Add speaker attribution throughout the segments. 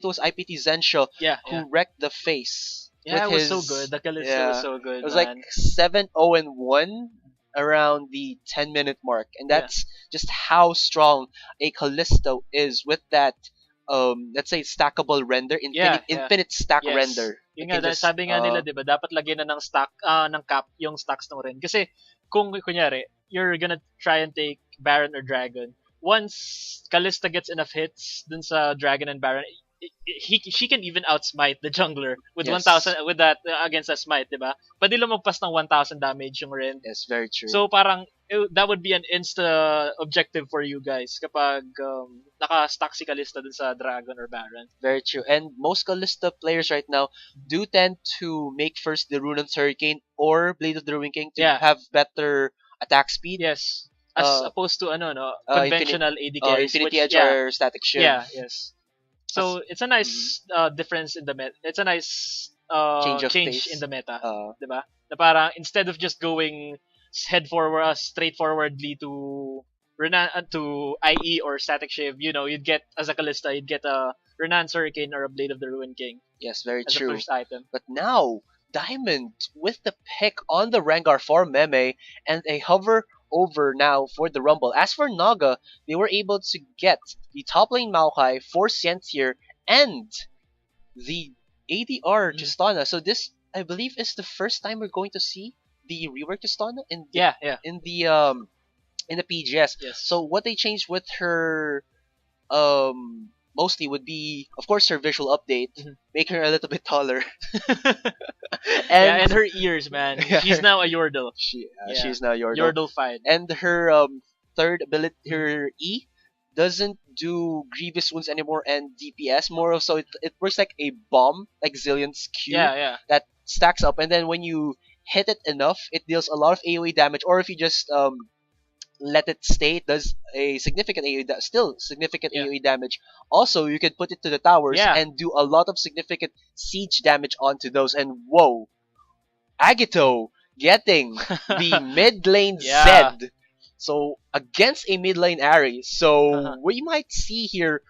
Speaker 1: it was IPT Zensho
Speaker 2: Yeah, yeah.
Speaker 1: who wrecked the face with
Speaker 2: Yeah, it was so good.
Speaker 1: his
Speaker 2: The Callisto was
Speaker 1: yeah.
Speaker 2: so
Speaker 1: It
Speaker 2: good,
Speaker 1: was like
Speaker 2: man.
Speaker 1: 7-0-1 around the 10-minute mark, and
Speaker 2: Yeah.
Speaker 1: that's just how strong a Callisto is with that let's say stackable render,
Speaker 2: Yeah, yeah.
Speaker 1: infinite stack
Speaker 2: Yes.
Speaker 1: render. It
Speaker 2: Yun
Speaker 1: can
Speaker 2: nga,
Speaker 1: just
Speaker 2: sabi nga nila, 'di ba, dapat lagyan na ng stack ng cap yung stacks ng rin. Kasi kung kunyari, you're gonna try and take Baron or Dragon. Once Kalista gets enough hits dun sa Dragon and Baron, she can even outsmite the jungler with
Speaker 1: yes.
Speaker 2: 1,000 with that against a smite, 'di ba? Pwede lumagpas ng 1,000 damage yung Ren.
Speaker 1: Yes, very true.
Speaker 2: So parang that would be an insta objective for you guys kapag naka-stack si Kalista dun sa Dragon or Baron.
Speaker 1: Very true. And most Kalista players right now do tend to make first the Runan's Hurricane or Blade of the Ruin King to
Speaker 2: Yeah.
Speaker 1: have better attack speed.
Speaker 2: Yes. As
Speaker 1: Uh,
Speaker 2: opposed to ano no,
Speaker 1: Infinite,
Speaker 2: conventional AD carries
Speaker 1: Infinity
Speaker 2: which
Speaker 1: Edge or Static Shiv.
Speaker 2: yeah, yes. So it's a
Speaker 1: Mhm.
Speaker 2: nice difference in the meta. It's a nice
Speaker 1: Change of
Speaker 2: change in
Speaker 1: pace.
Speaker 2: the meta,
Speaker 1: Uh,
Speaker 2: 'di ba? Na parang instead of just going head forward straightforwardly to Renan to IE or Static Shiv, you'd get as a Kalista, you'd get a Renan's Hurricane or a Blade of the Ruin King
Speaker 1: yes, very
Speaker 2: as a
Speaker 1: true.
Speaker 2: first item.
Speaker 1: But now, Diamond with the pick on the Rengar for Meme and a hover over now for the Rumble. As for Naga, they were able to get the top lane Maokai for Sentier and the ADR
Speaker 2: Mhm.
Speaker 1: Tristana. So this, I believe, is the first time we're going to see the rework Tristana
Speaker 2: Yeah, yeah.
Speaker 1: in the PGS.
Speaker 2: Yes.
Speaker 1: So what they changed with her mostly would be, of course, her visual update,
Speaker 2: Mhm.
Speaker 1: make her a little bit taller,
Speaker 2: Yeah,
Speaker 1: and
Speaker 2: and her ears, man.
Speaker 1: yeah,
Speaker 2: She's now a Yordle. Yeah.
Speaker 1: she's now Yordle,
Speaker 2: Yordle fight.
Speaker 1: and her third ability,
Speaker 2: Mhm.
Speaker 1: her E, doesn't do grievous wounds anymore and DPS more of, so it works like a bomb, like Zillion's Q
Speaker 2: Yeah, yeah.
Speaker 1: that stacks up, and then when you hit it enough, it deals a lot of AoE damage, or if you just let it stay, it does a significant still significant
Speaker 2: Yeah.
Speaker 1: AoE damage. Also, you can put it to the towers
Speaker 2: Yeah.
Speaker 1: and do a lot of significant siege damage onto those. And whoa, Agito getting the mid lane
Speaker 2: Yeah.
Speaker 1: Zed. So against a mid lane Ari. So we might see here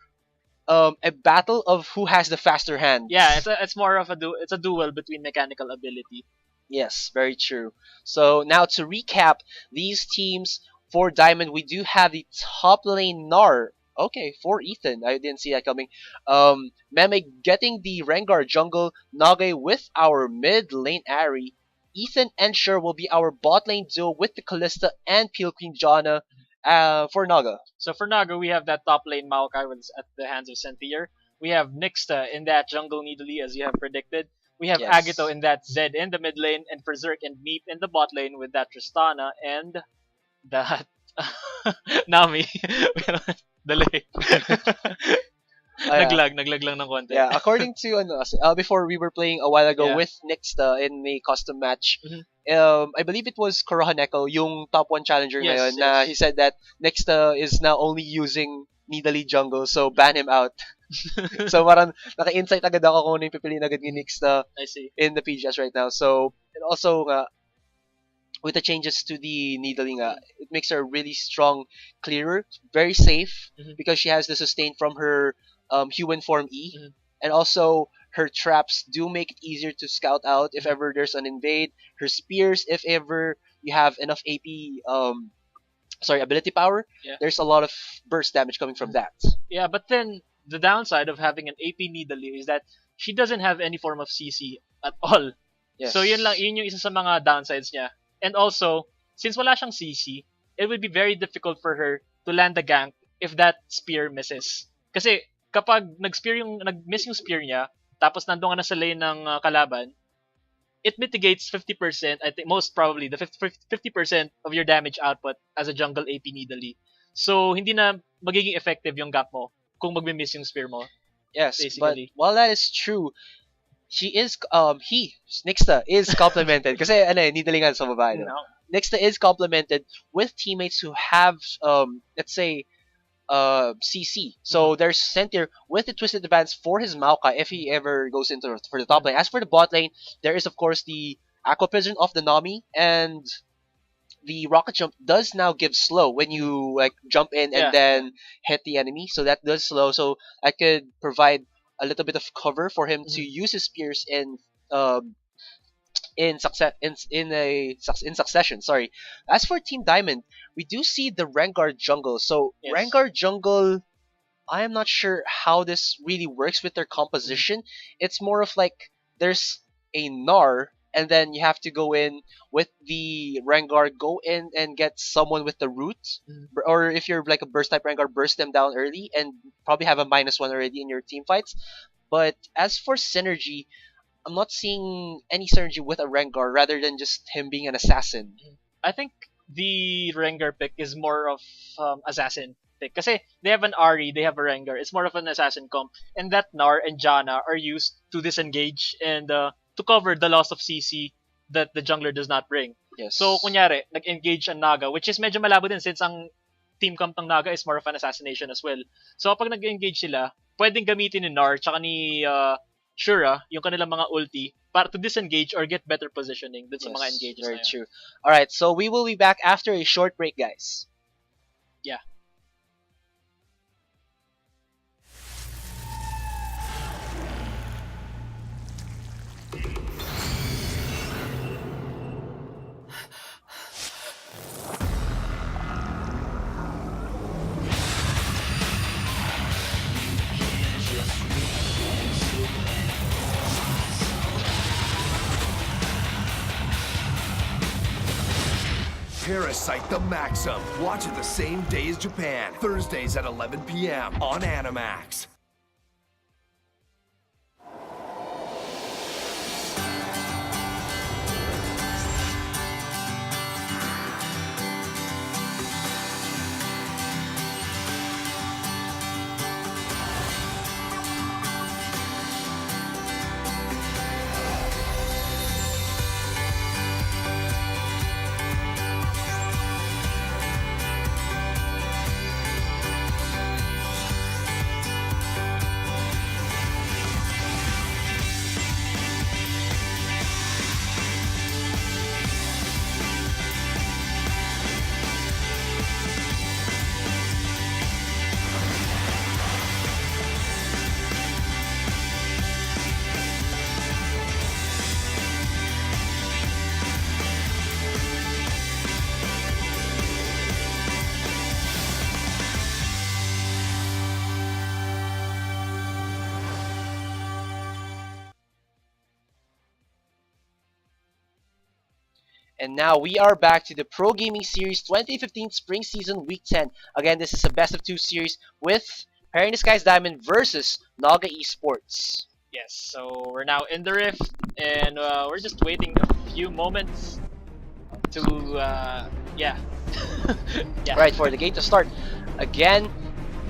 Speaker 1: a battle of who has the faster hands.
Speaker 2: Yeah, it's more of it's a duel between mechanical ability.
Speaker 1: Yes, very true. So now to recap these teams for Diamond, we do have the top lane Nar. Okay, for Ethan, I didn't see that coming. Meme getting the Rengar jungle, Naga with our mid lane Ari. Ethan and Sher will be our bot lane duo with the Callista and Peel Queen Jana for Naga.
Speaker 2: So for Naga, we have that top lane Maokai at the hands of Sentier. We have Nixta in that jungle Nidalee, as you have predicted. We have
Speaker 1: Yes.
Speaker 2: Agito in that Zed in the mid lane, and Berserk and Meep in the bot lane with that Tristana and that Nami. Dali. naglag lang ng konti.
Speaker 1: Yeah, according to before we were playing a while ago
Speaker 2: Yeah.
Speaker 1: with Nixta in a custom match,
Speaker 2: Mhm.
Speaker 1: I believe it was Kurohaneko, yung top 1 challenger
Speaker 2: Yes,
Speaker 1: ngayon,
Speaker 2: yes.
Speaker 1: na he said that Nixta is now only using Nidalee jungle, so ban him out. So parang naka-insight agad ako kung ano yung pipiliin agad ni Nixta
Speaker 2: I see.
Speaker 1: in the PGS right now. So, and also with the changes to the Nidalee it makes her a really strong clearer, very safe,
Speaker 2: Mhm.
Speaker 1: because she has the sustain from her human form E,
Speaker 2: Mhm.
Speaker 1: and also her traps do make it easier to scout out if ever there's an invade. Her spears, if ever you have enough AP, ability power,
Speaker 2: Yeah.
Speaker 1: there's a lot of burst damage coming from that.
Speaker 2: Yeah, but then the downside of having an AP Nidalee is that she doesn't have any form of CC at all.
Speaker 1: Yes.
Speaker 2: So yun yung isa sa mga downsides niya. And also, since wala siyang CC, it would be very difficult for her to land the gank if that spear misses. Kasi kapag nag-miss yung spear niya, tapos nandun ka na sa lane ng kalaban, it mitigates 50%, I think most probably the 50% of your damage output as a jungle AP Nidalee. So hindi na magiging effective yung gank mo kung magmi-miss yung spear mo.
Speaker 1: Yes,
Speaker 2: Basically.
Speaker 1: but while that is true, Nixta is complimented kasi nidalingan sa babae. No?
Speaker 2: No.
Speaker 1: Nixta is complimented with teammates who have let's say CC. So there's Sentier with the Twisted Advance for his Maokai if he ever goes into for the top lane. As for the bot lane, there is of course the Aqua Prison of the Nami, and the rocket jump does now give slow when you like jump in
Speaker 2: Yeah.
Speaker 1: and then hit the enemy. So that does slow. So I could provide a little bit of cover for him to
Speaker 2: Mhm.
Speaker 1: use his spears um, in success in succession. Sorry. As for Team Diamond, we do see the Rengar jungle. So
Speaker 2: Yes.
Speaker 1: Rengar jungle, I am not sure how this really works with their
Speaker 2: Mhm.
Speaker 1: composition. It's more of like there's a Gnar, and then you have to go in with the Rengar, go in and get someone with the root.
Speaker 2: Mhm.
Speaker 1: Or if you're like a burst type Rengar, burst them down early and probably have a -1 already in your team fights. But as for synergy, I'm not seeing any synergy with a Rengar rather than just him being an assassin.
Speaker 2: I think the Rengar pick is more of assassin pick. Kasi they have an Ari, they have a Rengar. It's more of an assassin comp. And that Nar and Janna are used to disengage and to cover the loss of CC that the jungler does not bring. So,
Speaker 1: Yes.
Speaker 2: kunyari, nag-engage ang Naga, which is medyo malabo din since ang team comp ng Naga is more of an assassination as well. So, kapag nag-engage sila, pwedeng gamitin ni Nar tsaka ni Shura yung kanilang mga ulti para to disengage or get better positioning dun sa mga
Speaker 1: Yes,
Speaker 2: engages
Speaker 1: very
Speaker 2: na yun.
Speaker 1: true. All right, so we will be back after a short break, guys.
Speaker 2: Yeah.
Speaker 3: Parasite the Maxim. Watch it the same day as Japan. Thursdays at 11 p.m. on Animax.
Speaker 1: And now we are back to the Pro Gaming Series 2015 Spring Season Week 10. Again, this is a best of two series with Pairing the Skies Diamond versus Naga Esports.
Speaker 2: Yes. So we're now in the rift, and we're just waiting a few moments to yeah. Yeah.
Speaker 1: Alright, for the game to start. Again,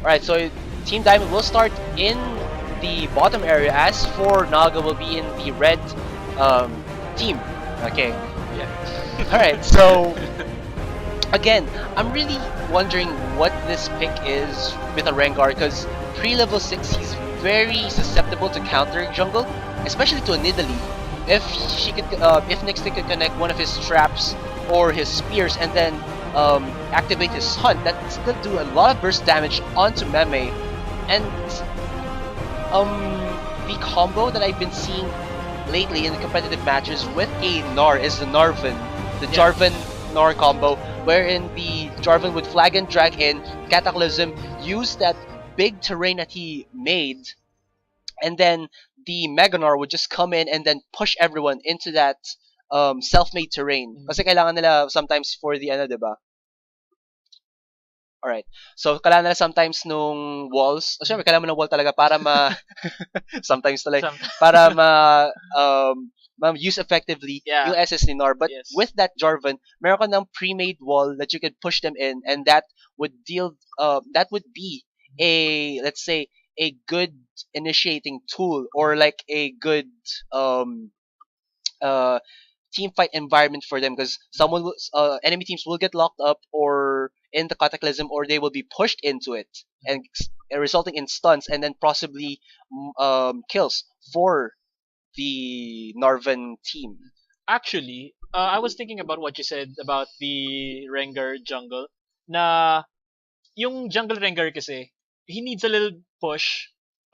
Speaker 1: alright, so Team Diamond will start in the bottom area. As for Naga, will be in the red team. Okay.
Speaker 2: Yeah.
Speaker 1: Alright, so again, I'm really wondering what this pick is with a Rengar because pre-level 6 he's very susceptible to counter jungle, especially to a Nidalee. If if Nixie could connect one of his traps or his spears and then activate his hunt, that could do a lot of burst damage onto Meme. And um, the combo that I've been seeing lately in the competitive matches with a Gnar is the Narvan, the
Speaker 2: Yeah.
Speaker 1: Jarvan Gnar combo, wherein the Jarvan would flag and drag in, Cataclysm, use that big terrain that he made, and then the Mega Gnar would just come in and then push everyone into that self-made terrain.
Speaker 2: Mhm.
Speaker 1: Kasi kailangan nila sometimes for the ano, diba? Alright. So, kailangan nila sometimes nung walls. Syempre, kailangan mo ng wall talaga para sometimes talaga,
Speaker 2: Some,
Speaker 1: para use effectively
Speaker 2: yeah.
Speaker 1: yung SS ni Nor. But
Speaker 2: Yes.
Speaker 1: with that Jarvan, meron ka ng pre-made wall that you could push them in, and that would that would be a, let's say, a good initiating tool or like a good um, uh, team fight environment for them because enemy teams will get locked up or in the cataclysm or they will be pushed into it and resulting in stuns and then possibly kills for the Narvan team.
Speaker 2: Actually, I was thinking about what you said about the Rengar jungle. Na yung jungle Rengar kasi, he needs a little push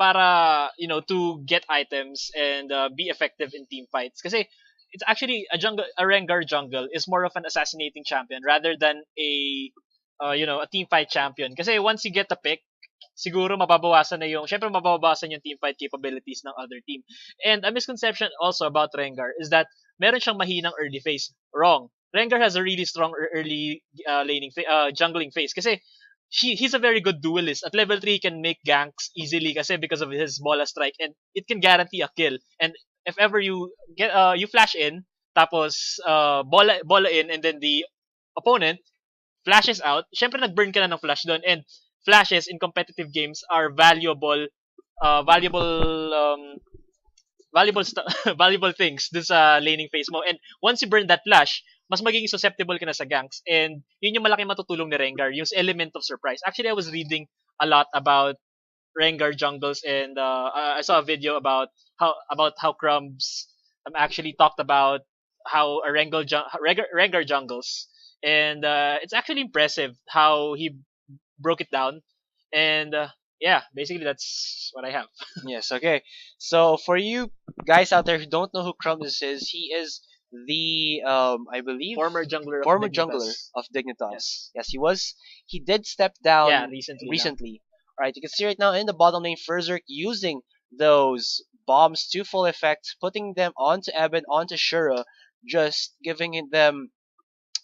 Speaker 2: para, to get items and be effective in team fights. Kasi it's actually a Rengar jungle is more of an assassinating champion rather than a team fight champion. Kasi once you get the pick, siguro syempre mababawasan yung team fight capabilities ng other team. And a misconception also about Rengar is that meron siyang mahinang early phase. Wrong. Rengar has a really strong early jungling phase kasi he's a very good duelist. At level 3, he can make ganks easily kasi because of his bola strike, and it can guarantee a kill. And if ever you flash in, tapos bola in, and then the opponent flashes out, syempre nag-burn ka na ng flash doon. And flashes in competitive games are valuable valuable things dun sa laning phase mo. And once you burn that flash, mas magiging susceptible ka na sa ganks. And yun yung malaking matutulong ni Rengar, yung element of surprise. Actually, I was reading a lot about Rengar jungles, and I saw a video about how Crumbs actually talked about how a Rengar jungles. And it's actually impressive how he broke it down. And yeah, basically that's what I have.
Speaker 1: Yes, okay. So for you guys out there who don't know who Crumbs is, he is the I believe
Speaker 2: Former jungler of
Speaker 1: former jungler
Speaker 2: Dignitas.
Speaker 1: of Dignitas.
Speaker 2: Yes.
Speaker 1: Yes, he was. He did step down
Speaker 2: Yeah, recently.
Speaker 1: recently. All right, you can see right now in the bottom lane, Ferzerk using those bombs to full effect, putting them onto Eben, onto Shura, just giving them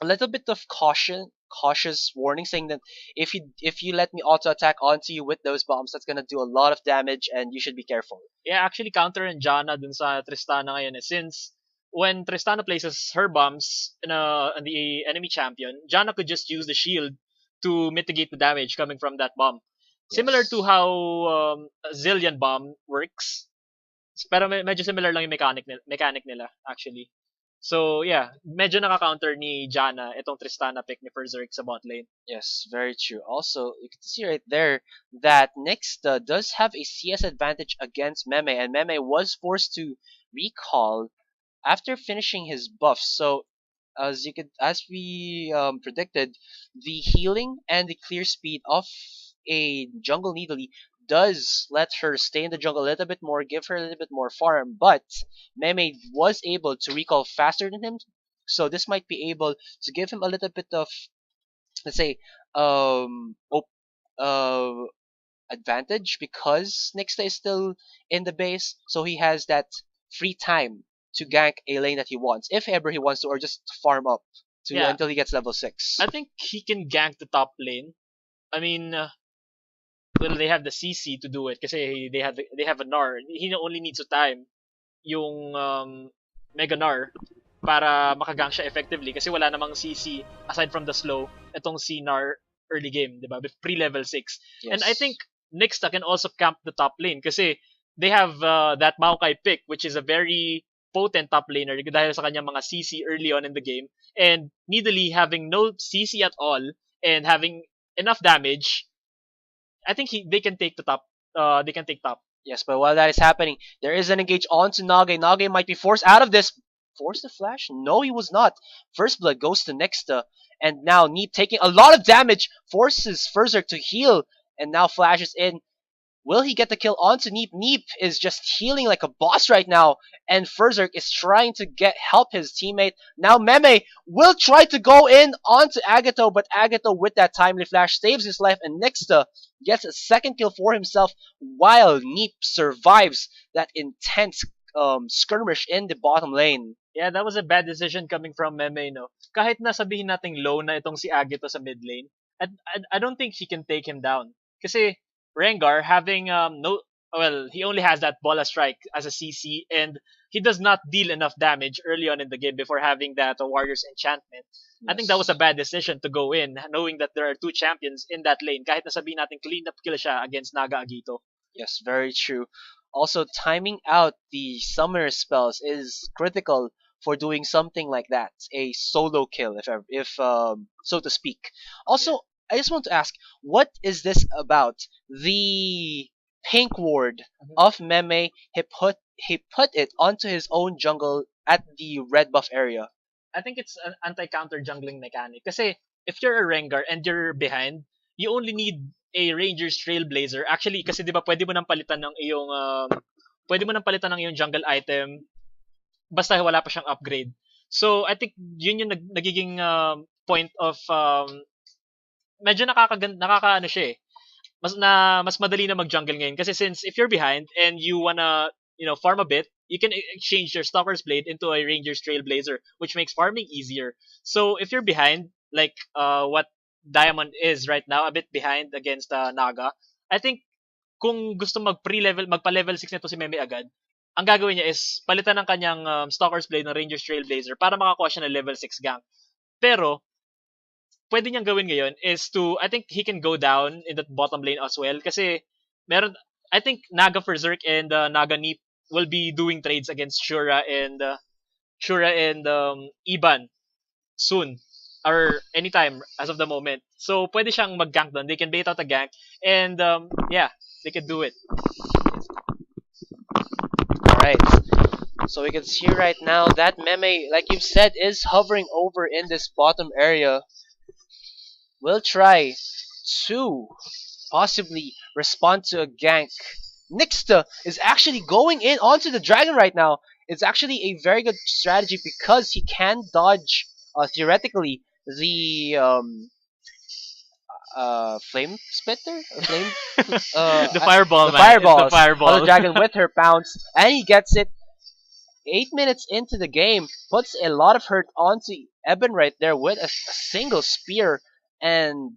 Speaker 1: a little bit of cautious warning, saying that if you let me auto attack onto you with those bombs, that's gonna do a lot of damage, and you should be careful.
Speaker 2: Yeah, actually counter and Janna dun sa Tristana ngayon since when Tristana places her bombs in the enemy champion, Janna could just use the shield to mitigate the damage coming from that bomb. Similar
Speaker 1: Yes.
Speaker 2: to how Zillion bomb works. Pero medyo similar lang yung mechanic nila actually. So yeah, medyo naka-counter ni Janna itong Tristana pick ni Ferzerk sa bot lane.
Speaker 1: Yes, very true. Also, you can see right there that Nyx does have a CS advantage against Meme, and Meme was forced to recall after finishing his buff. So, as we predicted, the healing and the clear speed of a jungle Nidalee does let her stay in the jungle a little bit more, give her a little bit more farm. But Meme was able to recall faster than him, so this might be able to give him a little bit of, let's say, uh, advantage because Nixta is still in the base, so he has that free time to gank a lane that he wants, if ever he wants to, or just farm up to
Speaker 2: Yeah.
Speaker 1: until he gets level 6.
Speaker 2: I think he can gank the top lane. I mean, well, they have the CC to do it kasi they have a Gnar. He only needs to time yung Mega Gnar para makagank siya effectively kasi wala namang CC aside from the slow itong si Gnar early game, 'di ba? Pre-level 6.
Speaker 1: Yes.
Speaker 2: And I think Nyxta can also camp the top lane kasi they have that Maokai pick, which is a very potent top laner dahil sa kanyang mga CC early on in the game. And Nidalee having no CC at all and having enough damage, I think they can take the top. They can take top.
Speaker 1: Yes, but while that is happening, there is an engage onto Naga. Naga might be forced out of this. Forced to flash? No, he was not. First blood goes to Nexta, and now Neep taking a lot of damage forces Ferzerk to heal, and now flashes in. Will he get the kill onto Neep? Neep is just healing like a boss right now, and Ferzerk is trying to help his teammate. Now Meme will try to go in onto Agato, but Agato with that timely flash saves his life, and Nexta gets a second kill for himself while Neep survives that intense skirmish in the bottom lane.
Speaker 2: Yeah, that was a bad decision coming from Meme, no? Kahit na sabihin nating low na itong si Agito sa mid lane, I don't think he can take him down. Kasi Rengar having he only has that bola strike as a CC, and he does not deal enough damage early on in the game before having that Warrior's Enchantment. I think that was a bad decision to go in, knowing that there are two champions in that lane. Kahit na sabihin natin clean up kill siya against Naga Agito.
Speaker 1: Yes, very true. Also, timing out the summoner spells is critical for doing something like that, a solo kill, if so to speak. Also, I just want to ask, what is this about? The pink ward of Meme, he put it onto his own jungle at the red buff area.
Speaker 2: I think it's an anti-counter jungling mechanic. Kasi if you're a Rengar and you're behind, you only need a Rangers Trailblazer, actually, kasi di ba pwede mo nang palitan ng iyong jungle item basta wala pa siyang upgrade. So, I think yun yung nagiging point of medyo nakaka ano siya eh. Mas madali na mag-jungle ngayon kasi since if you're behind and you wanna, farm a bit, you can exchange your Stalker's Blade into a Ranger's Trailblazer, which makes farming easier. So, if you're behind, like what Diamond is right now, a bit behind against Naga, I think kung gusto magpa-level 6 nito si Meme agad, ang gagawin niya is palitan ng kanyang Stalker's Blade ng Ranger's Trailblazer para makakuha siya ng level 6 gank. Pero, pwede niyang gawin ngayon is I think he can go down in that bottom lane as well kasi I think Naga Berserk and Naga Neep will be doing trades against Shura and Iban soon or anytime as of the moment. So, pwede siyang mag-gank doon. They can bait out a gank and yeah, they can do it.
Speaker 1: Alright. So we can see right now that Meme, like you've said, is hovering over in this bottom area. Will try to possibly respond to a gank. Nixta is actually going in onto the dragon right now. It's actually a very good strategy because he can dodge, theoretically, the flame splitter? Flame,
Speaker 2: The fireball,
Speaker 1: the
Speaker 2: man.
Speaker 1: fireballs
Speaker 2: It's the fireball.
Speaker 1: on the dragon with her pounce, and he gets it. 8 minutes into the game, puts a lot of hurt onto Eben right there with a single spear, and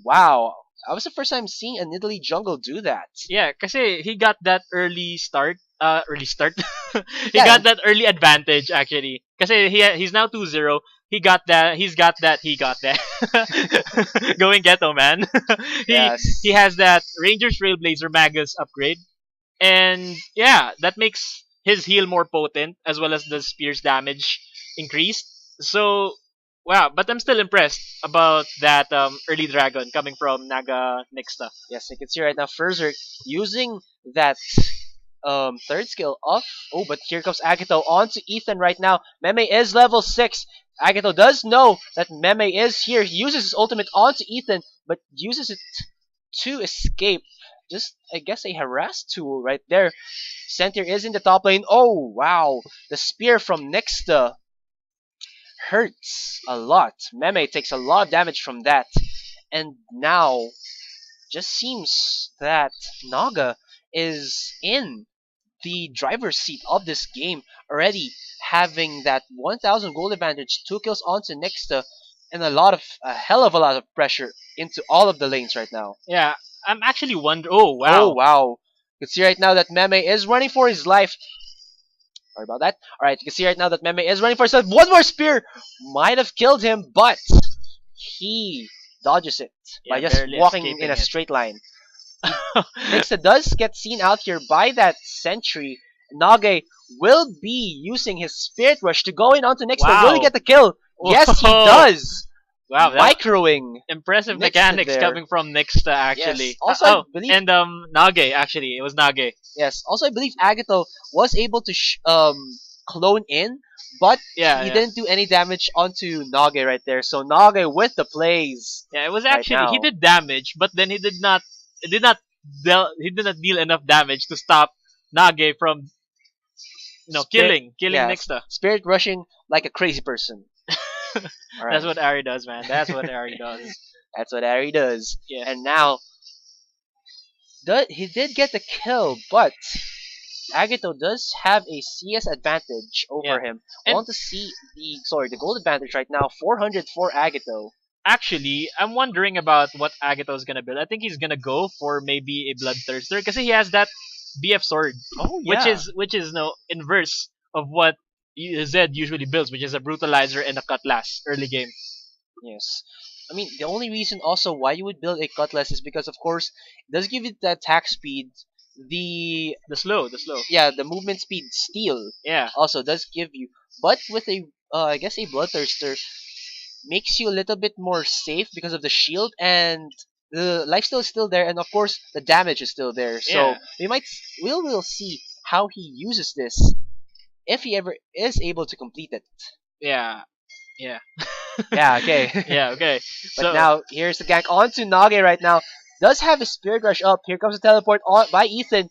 Speaker 1: wow, that was the first time seeing a Nidalee jungle do that.
Speaker 2: Yeah, kasi he got that early start. Early start. He
Speaker 1: Yeah.
Speaker 2: got that early advantage actually. Kasi he's now 2-0. He got that. He got that. Going ghetto, man.
Speaker 1: Yes.
Speaker 2: He has that Rangers Trailblazer Magus upgrade, and yeah, that makes his heal more potent as well as the spear's damage increased. So wow, but I'm still impressed about that early dragon coming from Naga Nixta.
Speaker 1: Yes, you can see right now Berserk using that third skill off. Oh, but here comes Agito onto Ethan right now. Meme is level 6. Agito does know that Meme is here. He uses his ultimate onto Ethan, but uses it to escape. Just, I guess, a harass tool right there. Center is in the top lane. Oh, wow. The spear from Nixta hurts a lot. Meme takes a lot of damage from that. And now, just seems that Naga is in the driver's seat of this game, already having that 1,000 gold advantage, 2 kills onto Nixta, and a hell of a lot of pressure into all of the lanes right now.
Speaker 2: Yeah, I'm actually wondering. Oh wow.
Speaker 1: Oh, wow. You can see right now that Meme is running for his life. Sorry about that. Alright, you can see right now that Meme is running for his life. One more spear might have killed him, but he dodges it by
Speaker 2: Yeah,
Speaker 1: just
Speaker 2: barely
Speaker 1: walking
Speaker 2: escaping
Speaker 1: in a
Speaker 2: it.
Speaker 1: straight line. Nixa does get seen out here by that sentry. Nage will be using his Spirit Rush to go in onto Nixa.
Speaker 2: Wow.
Speaker 1: Will he get the kill? Yes, he
Speaker 2: Whoa.
Speaker 1: does!
Speaker 2: Wow, that
Speaker 1: Microing.
Speaker 2: impressive
Speaker 1: Nixta
Speaker 2: mechanics
Speaker 1: there.
Speaker 2: coming from Nixta actually.
Speaker 1: Yes. Also, I believe-
Speaker 2: and Nage actually. It was Nage.
Speaker 1: Yes. Also, I believe Agato was able to clone in, but
Speaker 2: Yeah,
Speaker 1: he
Speaker 2: yeah.
Speaker 1: didn't do any damage onto Nage right there. So Nage with the plays.
Speaker 2: Yeah, it was
Speaker 1: right
Speaker 2: actually he
Speaker 1: now.
Speaker 2: did damage, but then he did not deal enough damage to stop Nage from killing
Speaker 1: Yes.
Speaker 2: Nixta.
Speaker 1: Spirit rushing like a crazy person. Alright.
Speaker 2: That's what Ari does, man. That's what Ari does.
Speaker 1: That's what Ari does.
Speaker 2: Yeah.
Speaker 1: And now, he did get the kill, but Agito does have a CS advantage over
Speaker 2: Yeah.
Speaker 1: him. I
Speaker 2: And-
Speaker 1: want to see the gold advantage right now. 400 for Agito.
Speaker 2: Actually, I'm wondering about what Agato's gonna build. I think he's gonna go for maybe a Bloodthirster because he has that BF sword,
Speaker 1: Oh
Speaker 2: which is no inverse of what Zed usually builds, which is a Brutalizer and a Cutlass early game.
Speaker 1: yes. I mean, the only reason also why you would build a Cutlass is because, of course, it does give it the attack speed. The
Speaker 2: The slow.
Speaker 1: the movement speed steal
Speaker 2: Yeah.
Speaker 1: also does give you, but with a I guess a Bloodthirster makes you a little bit more safe because of the shield, and the lifesteal is still there, and of course the damage is still there. So
Speaker 2: Yeah.
Speaker 1: we'll see how he uses this if he ever is able to complete it.
Speaker 2: Yeah.
Speaker 1: Yeah, okay.
Speaker 2: Yeah. Okay.
Speaker 1: But
Speaker 2: So
Speaker 1: now here's the gank onto Nage right now. Does have his Spirit Rush up. Here comes the teleport on by Ethan.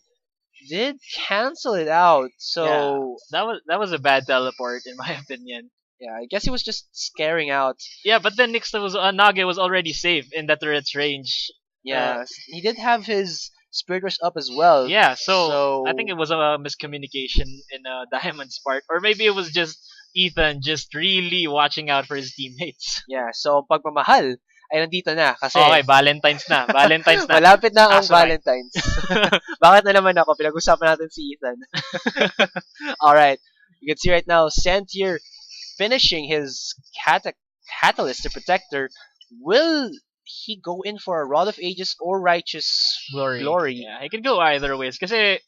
Speaker 1: Did cancel it out.
Speaker 2: Yeah,
Speaker 1: So
Speaker 2: that was a bad teleport in my opinion.
Speaker 1: yeah, I guess he was just scaring out.
Speaker 2: Yeah, but then Naga was already safe in the turret's range. Uh,
Speaker 1: Yeah, he did have his Spirit Rush up as well.
Speaker 2: yeah, so I think
Speaker 1: So
Speaker 2: it was a miscommunication in Diamond's part, or maybe it was just Ethan just really watching out for his teammates.
Speaker 1: yeah, so ang pagmamahal ay nandito na kasi
Speaker 2: Okay, Valentine's na. Valentine's na.
Speaker 1: malapit na ang
Speaker 2: Asurite.
Speaker 1: Valentine's. Bakit na naman ako? Pinag-usapan natin si Ethan. Alright. You can see right now, Santier finishing his Catalyst to Protector. Will he go in for a Rod of Ages or Righteous Glory?
Speaker 2: Yeah, he could go either ways. Kasi,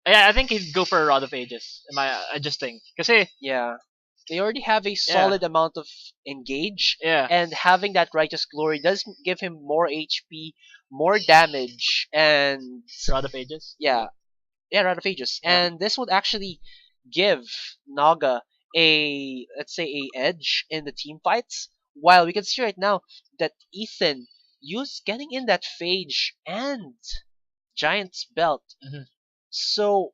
Speaker 2: yeah, I think he'd go for a Rod of Ages. I just think. Kasi,
Speaker 1: Yeah. They already have a solid amount of engage,
Speaker 2: yeah,
Speaker 1: and having that Righteous Glory does give him more HP, more damage, and
Speaker 2: Rod of Ages.
Speaker 1: yeah, Rod of Ages.
Speaker 2: Yeah.
Speaker 1: And this would actually give Naga a, let's say, a edge in the team fights. While we can see right now that Ethan getting in that Phage and Giant's Belt.
Speaker 2: Mhm.
Speaker 1: So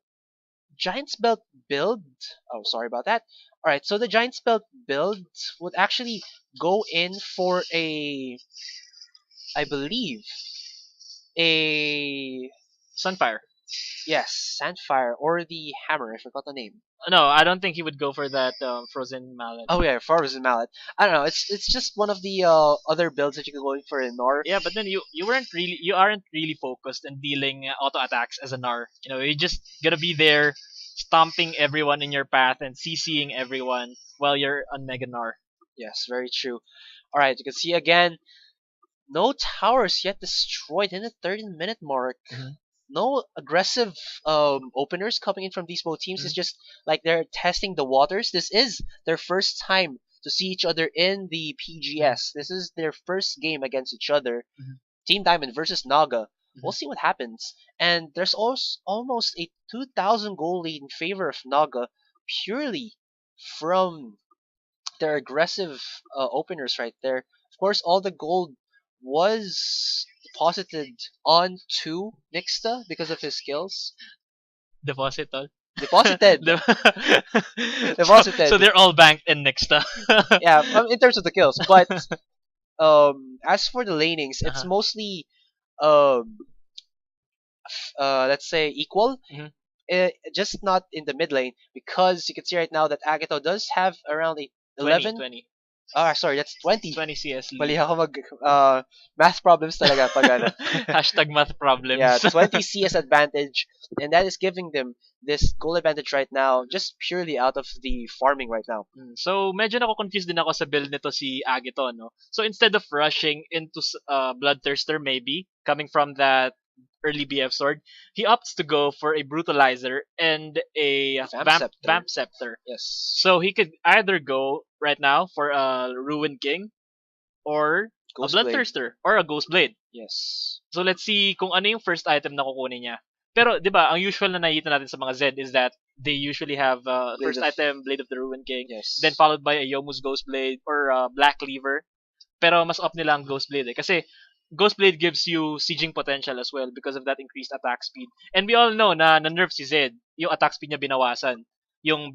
Speaker 1: Giant's Belt build. Oh, sorry about that. All right, so the Giant's Belt build would actually go in for a, I believe, a
Speaker 2: Sunfire.
Speaker 1: yes, Sandfire or the Hammer. I forgot the name.
Speaker 2: No, I don't think he would go for that Frozen Mallet.
Speaker 1: Oh yeah, Frozen Mallet. I don't know. It's just one of the other builds that you can go in for in Nor.
Speaker 2: Yeah, but then you aren't really focused in dealing auto attacks as a Nar. You're just gonna be there, stomping everyone in your path and CCing everyone while you're on Mega Nar.
Speaker 1: Yes, very true. All right, you can see again. No towers yet destroyed in the 30-minute mark.
Speaker 2: Mhm.
Speaker 1: No aggressive openers coming in from these both teams.
Speaker 2: Mhm.
Speaker 1: It's just like they're testing the waters. This is their first time to see each other in the PGS. This is their first game against each other.
Speaker 2: Mhm.
Speaker 1: Team Diamond versus Naga. We'll
Speaker 2: Mhm.
Speaker 1: see what happens. And there's also almost a 2,000 goal lead in favor of Naga purely from their aggressive openers right there. Of course, all the gold was deposited onto Nixta because of his skills.
Speaker 2: Deposit all.
Speaker 1: Deposited.
Speaker 2: So they're all banked in Nexta.
Speaker 1: Yeah, in terms of the kills. But as for the lanings, it's
Speaker 2: Uh-huh.
Speaker 1: mostly um, let's say equal.
Speaker 2: Mhm.
Speaker 1: Just not in the mid lane because you can see right now that Agato does have around a 11.
Speaker 2: 20.
Speaker 1: Sorry, that's 20.
Speaker 2: 20 CS
Speaker 1: Mali
Speaker 2: lead.
Speaker 1: ako math problems talaga pag ano.
Speaker 2: Hashtag math problems.
Speaker 1: Yeah, 20 CS advantage, and that is giving them this goal advantage right now, just purely out of the farming right now.
Speaker 2: So, medyo nako-confused din ako sa build nito si Agito, no? So, instead of rushing into Bloodthirster maybe, coming from that early BF sword, he opts to go for a Brutalizer and a Vamp Scepter.
Speaker 1: Yes.
Speaker 2: So, he could either go right now for a Ruin King or
Speaker 1: Ghost
Speaker 2: a Bloodthirster or a Ghost Blade.
Speaker 1: Yes.
Speaker 2: So, let's see kung ano yung first item na kukunin niya. Pero, di ba, ang usual na nakikita natin sa mga Z is that they usually have first item, Blade of the Ruin King,
Speaker 1: Yes.
Speaker 2: then followed by a Yomu's Ghost Blade or Black Cleaver. Pero mas up nila ang Ghost Blade eh. Kasi Ghost Blade gives you sieging potential as well because of that increased attack speed. And we all know na nerf si Zed, yung attack speed niya binawasan. Yung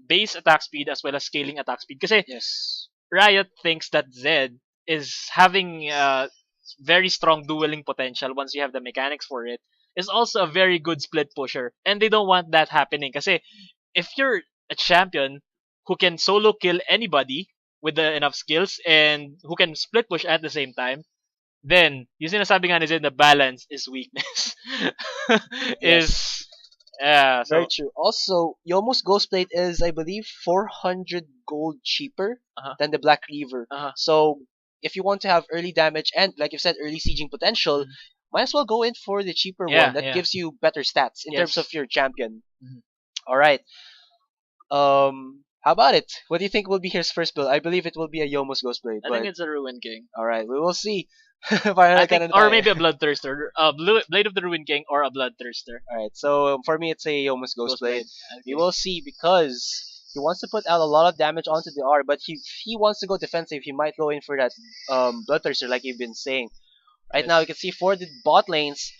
Speaker 2: base attack speed as well as scaling attack speed. Kasi
Speaker 1: Yes.
Speaker 2: Riot thinks that Zed is having very strong dueling potential once you have the mechanics for it. Is also a very good split pusher. And they don't want that happening. Kasi if you're a champion who can solo kill anybody with enough skills and who can split push at the same time, then yung sinasabi nga ni Zed na balance is weakness.
Speaker 1: Yes.
Speaker 2: Yeah, so
Speaker 1: Very true. Also, Yomu's Ghost Blade is, I believe, 400 gold cheaper
Speaker 2: Uh-huh.
Speaker 1: than the Black Cleaver.
Speaker 2: Uh-huh.
Speaker 1: So, if you want to have early damage and, like you said, early sieging potential, might as well go in for the cheaper
Speaker 2: Yeah,
Speaker 1: one that
Speaker 2: yeah.
Speaker 1: gives you better stats in terms
Speaker 2: Yes.
Speaker 1: of your champion.
Speaker 2: Mhm.
Speaker 1: All right. How about it? What do you think will be his first build? I believe it will be a Yomu's Ghost Blade.
Speaker 2: I think it's a Ruin King.
Speaker 1: all right, we will see.
Speaker 2: I think, or maybe a Bloodthirster, Blade of the Ruin King or a Bloodthirster.
Speaker 1: All right, so for me, it's a Yomu's Ghost Blade.
Speaker 2: Okay.
Speaker 1: We will see because he wants to put out a lot of damage onto the R, but if he wants to go defensive, he might go in for that Bloodthirster, like you've been saying. Right now, you can see for the bot lanes,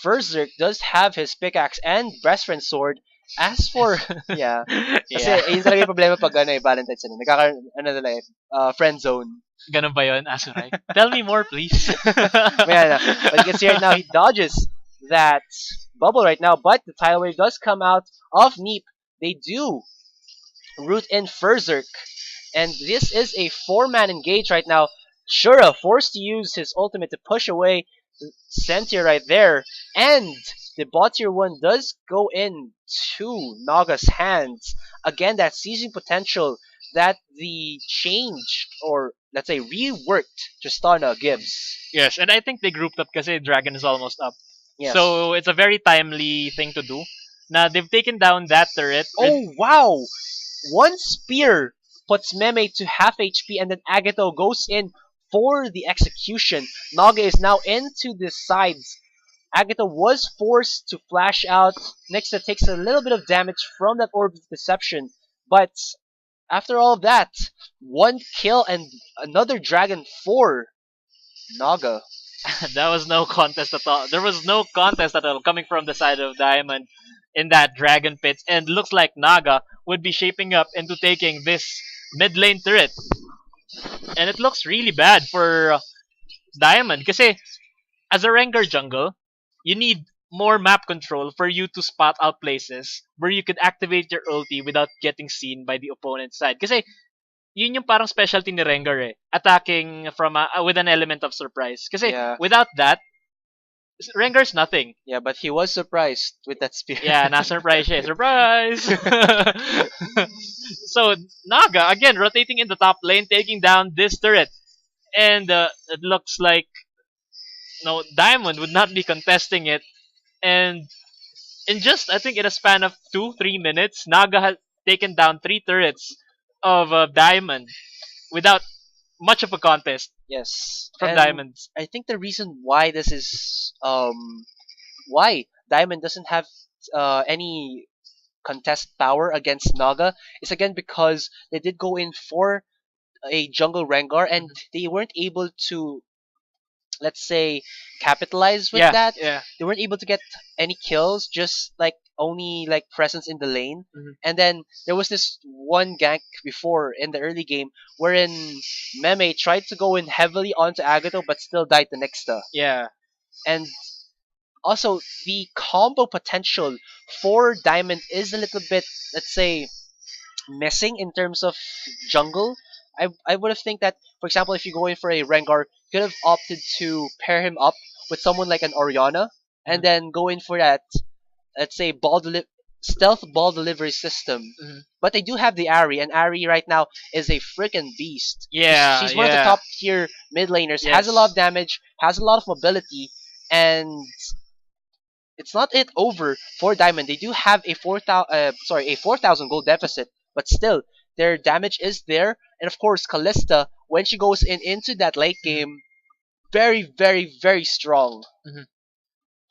Speaker 1: Ferzerk does have his pickaxe and best friend sword. As for, yeah, kasi
Speaker 2: Yeah.
Speaker 1: yun talaga yung problema pag Valentine's ano, friend zone.
Speaker 2: Ganun ba yun, Asurai? Tell me more, please.
Speaker 1: Yeah, but you can see right now he dodges that bubble right now, but the tidal wave does come out of Neep. They do root in Ferzerk, and this is a 4-man engage right now. Shura forced to use his ultimate to push away Sentir right there, and the bot tier 1 does go into Naga's hands. Again, that seizing potential that the changed, or let's say reworked, Tristana gives.
Speaker 2: Yes, and I think they grouped up kasi Dragon is almost up.
Speaker 1: Yes.
Speaker 2: So it's a very timely thing to do. Now they've taken down that turret.
Speaker 1: Oh wow! One spear puts Meme to half HP, and then Agato goes in for the execution. Naga is now into the sides. Agato was forced to flash out. Nexa takes a little bit of damage from that Orb of Deception, but after all of that, one kill and another dragon for Naga.
Speaker 2: That was no contest at all. There was no contest at all coming from the side of Diamond in that Dragon Pit, and looks like Naga would be shaping up into taking this mid lane turret. And it looks really bad for Diamond kasi as a Rengar jungle, you need more map control for you to spot out places where you could activate your ulti without getting seen by the opponent's side. Kasi yun yung parang specialty ni Rengar eh. Attacking from with an element of surprise. Kasi
Speaker 1: Yeah.
Speaker 2: without that, Rengar's nothing.
Speaker 1: Yeah, but he was surprised with that spear.
Speaker 2: Yeah, na-surprise siya. Surprise! So, Naga, again, rotating in the top lane, taking down this turret. And it looks like no Diamond would not be contesting it. And in just, I think, in a span of 2-3 minutes, Naga has taken down 3 turrets of Diamond without much of a contest
Speaker 1: Yes.
Speaker 2: from
Speaker 1: And
Speaker 2: Diamonds.
Speaker 1: I think the reason why this is why Diamond doesn't have any contest power against Naga is again because they did go in for a jungle Rengar and they weren't able to, let's say, capitalize with that.
Speaker 2: Yeah.
Speaker 1: They weren't able to get any kills, just like only like presence in the lane.
Speaker 2: Mhm.
Speaker 1: And then there was this one gank before in the early game wherein Meme tried to go in heavily onto Agato but still died to Nexta.
Speaker 2: Yeah.
Speaker 1: And also the combo potential for Diamond is a little bit, let's say, missing in terms of jungle. I would have think that, for example, if you go in for a Rengar, you could have opted to pair him up with someone like an Oriana, and then go in for that, let's say, stealth ball delivery system.
Speaker 2: Mhm.
Speaker 1: But they do have the Ari, and Ari right now is a freaking beast.
Speaker 2: Yeah.
Speaker 1: She's one of the top tier mid laners, has a
Speaker 2: Yes.
Speaker 1: lot of damage, has a lot of mobility, and it's not it over for Diamond. They do have a 4,000 gold deficit, but still their damage is there. And of course, Callista, when she goes in into that late game, very, very, very strong.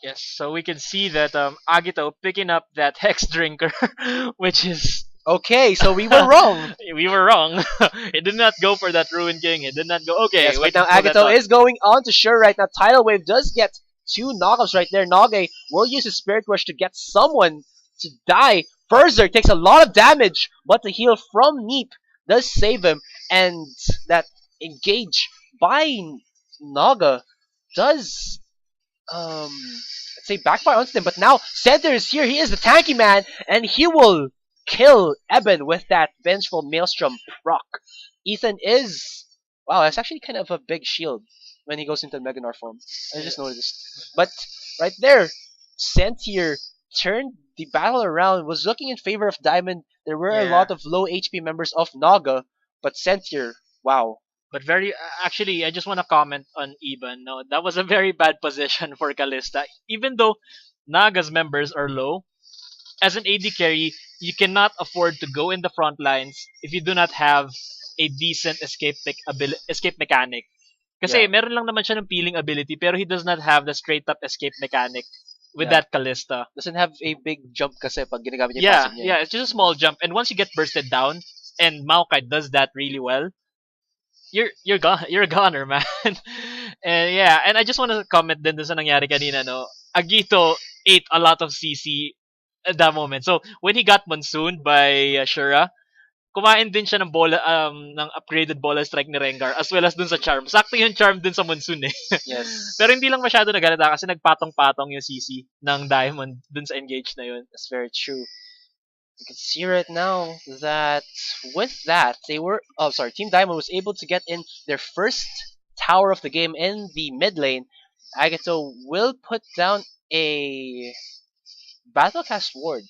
Speaker 2: Yes, so we can see that Agito picking up that Hex Drinker, which is
Speaker 1: Okay, so we were wrong.
Speaker 2: we were wrong. He did not go for that Ruin King. He did not go. Okay,
Speaker 1: Yes,
Speaker 2: wait
Speaker 1: right now
Speaker 2: let's pull that
Speaker 1: Agato
Speaker 2: out.
Speaker 1: is going on to Sure right now. Tidal Wave does get 2 knockups right there. Nage will use his Spirit Rush to get someone to die. Berserk takes a lot of damage, but the heal from Neep does save him, and that engage by Naga does let's say backfire onto them. But now Center is here. He is the tanky man, and he will kill Eben with that vengeful Maelstrom proc. Ethan is wow. That's actually kind of a big shield when he goes into Meganar form. I just noticed. But right there, Sentier turned the battle around. Was looking in favor of Diamond. There were a
Speaker 2: Yeah.
Speaker 1: lot of low HP members of Naga, but Sentier, wow.
Speaker 2: But very actually, I just want to comment on Iban. No, that was a very bad position for Kalista. Even though Naga's members are low, as an AD carry, you cannot afford to go in the front lines if you do not have a decent escape mechanic. Kasi
Speaker 1: Yeah.
Speaker 2: meron lang naman siya ng peeling ability, pero he does not have the straight up escape mechanic with
Speaker 1: Yeah.
Speaker 2: that Kalista.
Speaker 1: Doesn't have a big jump kasi pag ginagamit niya yung
Speaker 2: Yeah,
Speaker 1: passive niya.
Speaker 2: yeah, it's just a small jump, and once you get bursted down, and Maokai does that really well, you're gone. You're a goner, man. And yeah, and I just want to comment din dun sa nangyari kanina, no? Agito ate a lot of CC at that moment. So, when he got monsooned by Shura, kumain din siya ng bola ng upgraded bola strike ni Rengar as well as dun sa charm. Sakto yung charm dun sa monsoon eh.
Speaker 1: Yes.
Speaker 2: Pero hindi lang masyado nagalata kasi nagpatong-patong yung CC ng Diamond dun sa engage na yun.
Speaker 1: That's very true. You can see right now that with that, Team Diamond was able to get in their first tower of the game in the mid lane. Agato will put down a Battlecast ward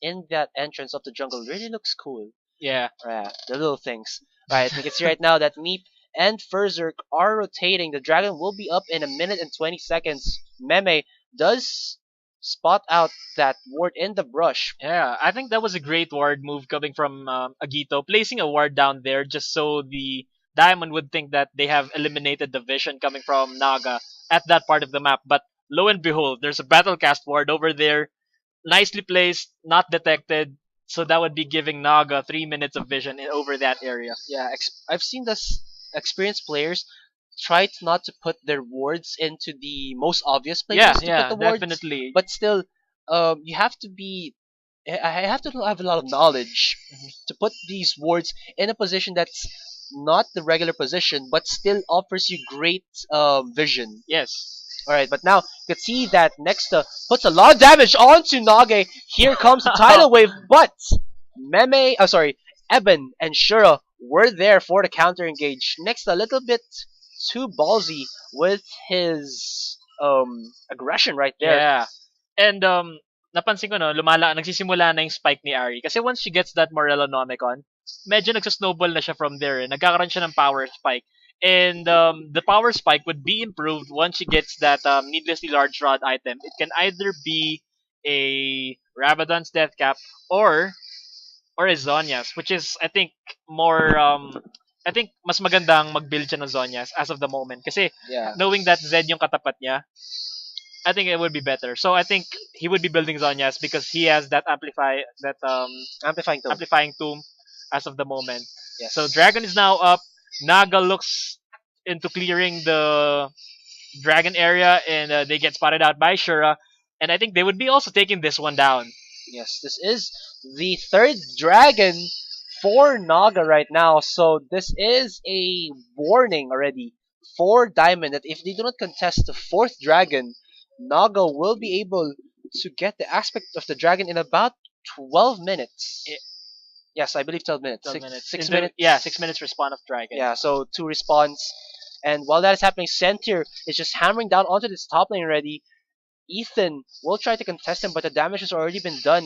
Speaker 1: in that entrance of the jungle. Really looks cool.
Speaker 2: Yeah.
Speaker 1: The little things. Right, we can see right now that Meep and Ferzerk are rotating. The dragon will be up in a minute and 20 seconds. Meme does spot out that ward in the brush.
Speaker 2: Yeah, I think that was a great ward move coming from Agito, placing a ward down there just so the Diamond would think that they have eliminated the vision coming from Naga at that part of the map. But lo and behold, there's a Battlecast ward over there, nicely placed, not detected. So that would be giving Naga 3 minutes of vision over that area.
Speaker 1: Yeah, I've seen this experienced players try to not to put their wards into the most obvious places to put the wards,
Speaker 2: definitely.
Speaker 1: but still, you have to be. I have to have a lot of knowledge to put these wards in a position that's not the regular position, but still offers you great vision.
Speaker 2: Yes.
Speaker 1: Alright, but now you can see that Nexta puts a lot of damage onto Nage. Here comes the tidal wave, but Eben and Shura were there for the counter engage. Nexta a little bit too ballsy with his aggression right there.
Speaker 2: Yeah. And napansin ko no, nagsisimula na yung spike ni Ari. Kasi once she gets that Morello Nomicon, medyo nagsasnowball na siya from there. Nagkakaroon siya ng power spike. And the power spike would be improved once she gets that needlessly large rod item. It can either be a Rabadon's Death Cap or a Zonia's, which is I think more I think mas magandang mag-build siya ng Zonia's as of the moment kasi
Speaker 1: Yeah.
Speaker 2: knowing that Zed yung katapat niya, I think it would be better. So I think he would be building Zonia's because he has that amplifying tomb as of the moment.
Speaker 1: Yes.
Speaker 2: So Dragon is now up. Naga looks into clearing the dragon area, and they get spotted out by Shura. And I think they would be also taking this one down.
Speaker 1: Yes, this is the third dragon for Naga right now. So this is a warning already for Diamond that if they do not contest the fourth dragon, Naga will be able to get the aspect of the dragon in about 12 minutes. Yes, I believe 12 minutes.
Speaker 2: 12 minutes.
Speaker 1: 6 minutes.
Speaker 2: Yeah, 6 minutes respawn of dragon.
Speaker 1: Yeah, so 2 respawns. And while that is happening, Sentir is just hammering down onto this top lane already. Ethan will try to contest him, but the damage has already been done.